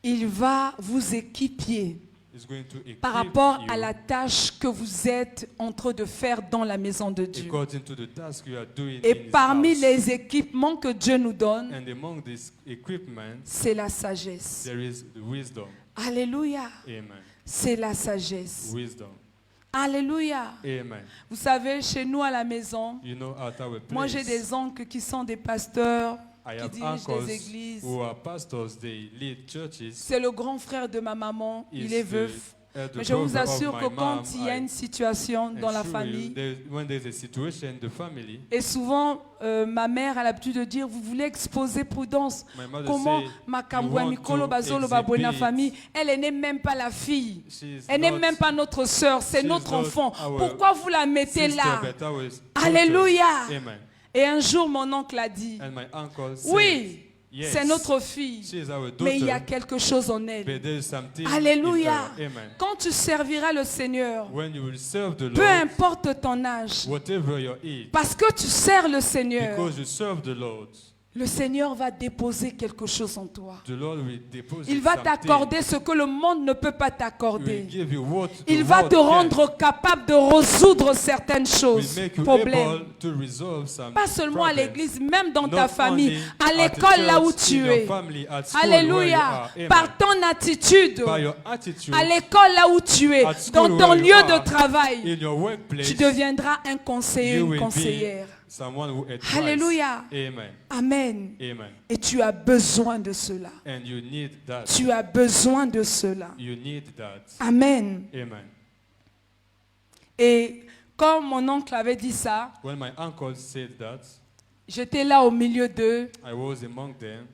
Il va vous équipier He's going to equip par rapport you à la tâche que vous êtes en train de faire dans la maison de Dieu. according to the task you are doing Et in His parmi house. les équipements que Dieu nous donne, And among this equipment, c'est la sagesse. there is the wisdom. Alléluia. Amen. C'est la sagesse. Wisdom. Alléluia. Amen. Vous savez, chez nous à la maison, You know, at our place, moi j'ai des oncles qui sont des pasteurs, I qui have dirigent uncles des églises. who are pastors, they lead churches. C'est le grand frère de ma maman, il Is est the veuf. elder Mais je vous brother of assure my que quand mom, il y a I une situation dans la assure you, famille, when there's a situation in the family, et souvent ma mère a l'habitude de dire, vous voulez exposer Prudence. my mother Comment say, Makambwa want Mikolo to Bazolo Babona exhibit- famille, elle n'est même pas la fille. she's Elle n'est not même pas notre sœur, c'est she's notre not enfant. our Pourquoi vous la mettez sister, là? but our daughter. Alléluia. Amen. Et un jour, mon oncle a dit, And my uncle said, oui, yes, c'est notre fille, she is our mais il y a daughter, quelque chose en elle. but there is something in Alléluia. her. Amen. Quand tu serviras le Seigneur, When you will serve the peu Lord, importe ton âge, whatever your age, parce que tu sers le Seigneur, because you serve the Lord, le Seigneur va déposer quelque chose en toi. the Lord will deposit Il va something. t'accorder ce que le monde ne peut pas He will t'accorder. give you what Il the va world te can't. rendre capable de résoudre certaines Will choses, make you problèmes. able to resolve some Pas seulement à problems. l'église, même dans Not ta famille, only à at the l'école là où church, tu in your es. family, at school where you Alléluia. are. Amen. Par ton attitude, By your attitude, à l'école là où tu es, At school dans ton where you lieu are, de travail, in your workplace, tu deviendras un conseiller, you une will conseillère. be someone who advises. Alléluia. Amen. Amen. Amen. Et tu as besoin de cela. And you need that. Tu as besoin de cela. You need that. Amen. Amen. Et comme mon oncle avait dit ça, When my uncle said that, j'étais là au milieu d'eux I was among them,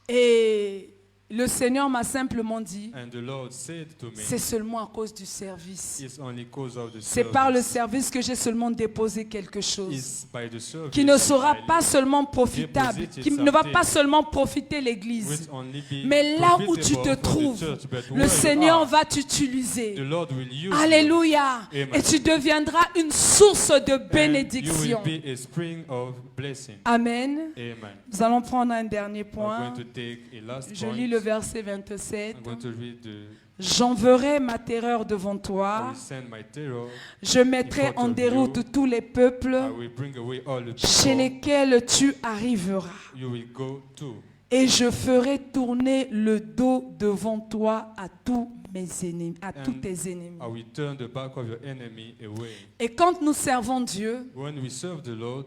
et le Seigneur m'a simplement dit, and the Lord said to me, c'est seulement à cause du service. it's only cause of the C'est par le service. service que j'ai seulement déposé quelque chose It's by the service qui ne sera I pas seulement profitable, qui ne va pas seulement profiter will l'Église. only be Mais là où tu profitable te for the trouves, church, but where le you Seigneur are, va t'utiliser. the Lord will use you. Alléluia. Amen. Et tu deviendras une source de And you bénédiction. will be a spring of blessing. Amen. Amen. Nous allons prendre un dernier I'm point. going to take a last Je point. lis le verset 27. I'm going to read the J'enverrai ma terreur devant I toi. will send my terror. Je mettrai en déroute tous les peuples I will bring away all the chez people lesquels tu arriveras. you will go to. Et je ferai tourner le dos devant toi à tous mes ennemis, à tous tes ennemis. I will turn the back of your enemy away. Et quand nous servons Dieu, When we serve the Lord,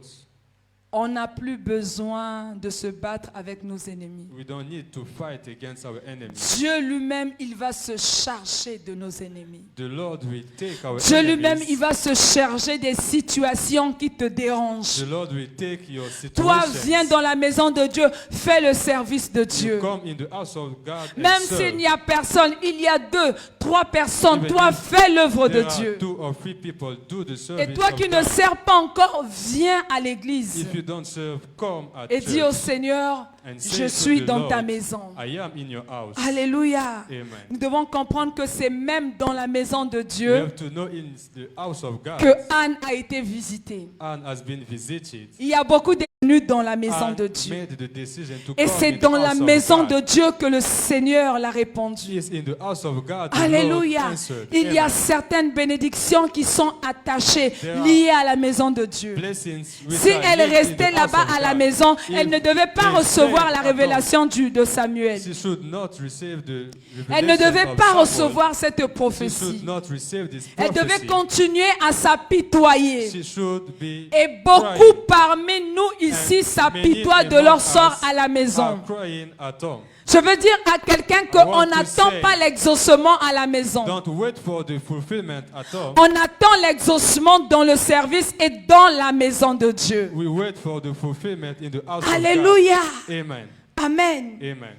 on n'a plus besoin de se battre avec nos ennemis. we don't need to fight against our enemies. Dieu lui-même, il va se charger de nos ennemis. The Lord will take our Dieu lui-même, enemies. il va se charger des situations qui te dérangent. The Lord will take your Toi, situations. viens dans la maison de Dieu, fais le service de You Dieu. come in the house of God and Même serve. s'il n'y a personne, il y a 2, 3 personnes. Even Toi, if fais l'œuvre de There are Dieu. 2 or 3 people do the service Et toi of qui ne God. sers pas encore, viens à l'église. If you don't serve, come at Et dis au church Seigneur, and je say to suis the dans Lord, ta maison. I am in your house. Alléluia. Amen. Nous devons comprendre que c'est même dans la maison de We Dieu have to know in the house of God, que Anne a été visitée. Anne has been visited. Il y a beaucoup de venues dans la maison Anne de Dieu. made the decision to Et come c'est in the dans la house of maison God. de Dieu que le Seigneur l'a She répondu. is in the house of God. The Alléluia. Lord answered. Il y a Amen. certaines bénédictions qui sont attachées, There are liées à la maison de Dieu. Blessings which Si are elle linked in restait the là-bas house of à la God. maison, If elle ne devait pas they recevoir stayed la at home, révélation de Samuel. she should not receive the Elle ne revelation devait of pas Samuel. recevoir cette She prophétie. should not receive this Elle devait prophecy. continuer à s'apitoyer. She should be Et beaucoup crying. parmi nous ici And s'apitoient many de leur among sort us à la are maison. crying at home. Je veux dire à quelqu'un I qu'on want to n'attend say, pas l'exaucement à la maison. Don't wait for the fulfillment at home. On attend l'exaucement dans le service et dans la maison de Dieu. We wait for the fulfillment in the house Alléluia. of God. Amen. Amen. Amen.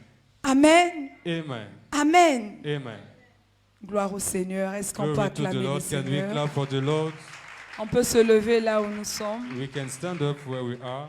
Amen. Amen. Amen. Amen. Gloire au Seigneur. Est-ce qu'on peut Glory to the acclamer le Lord. Can we Seigneur? clap for the Lord? On peut se lever là où nous sommes. We can stand up where we are.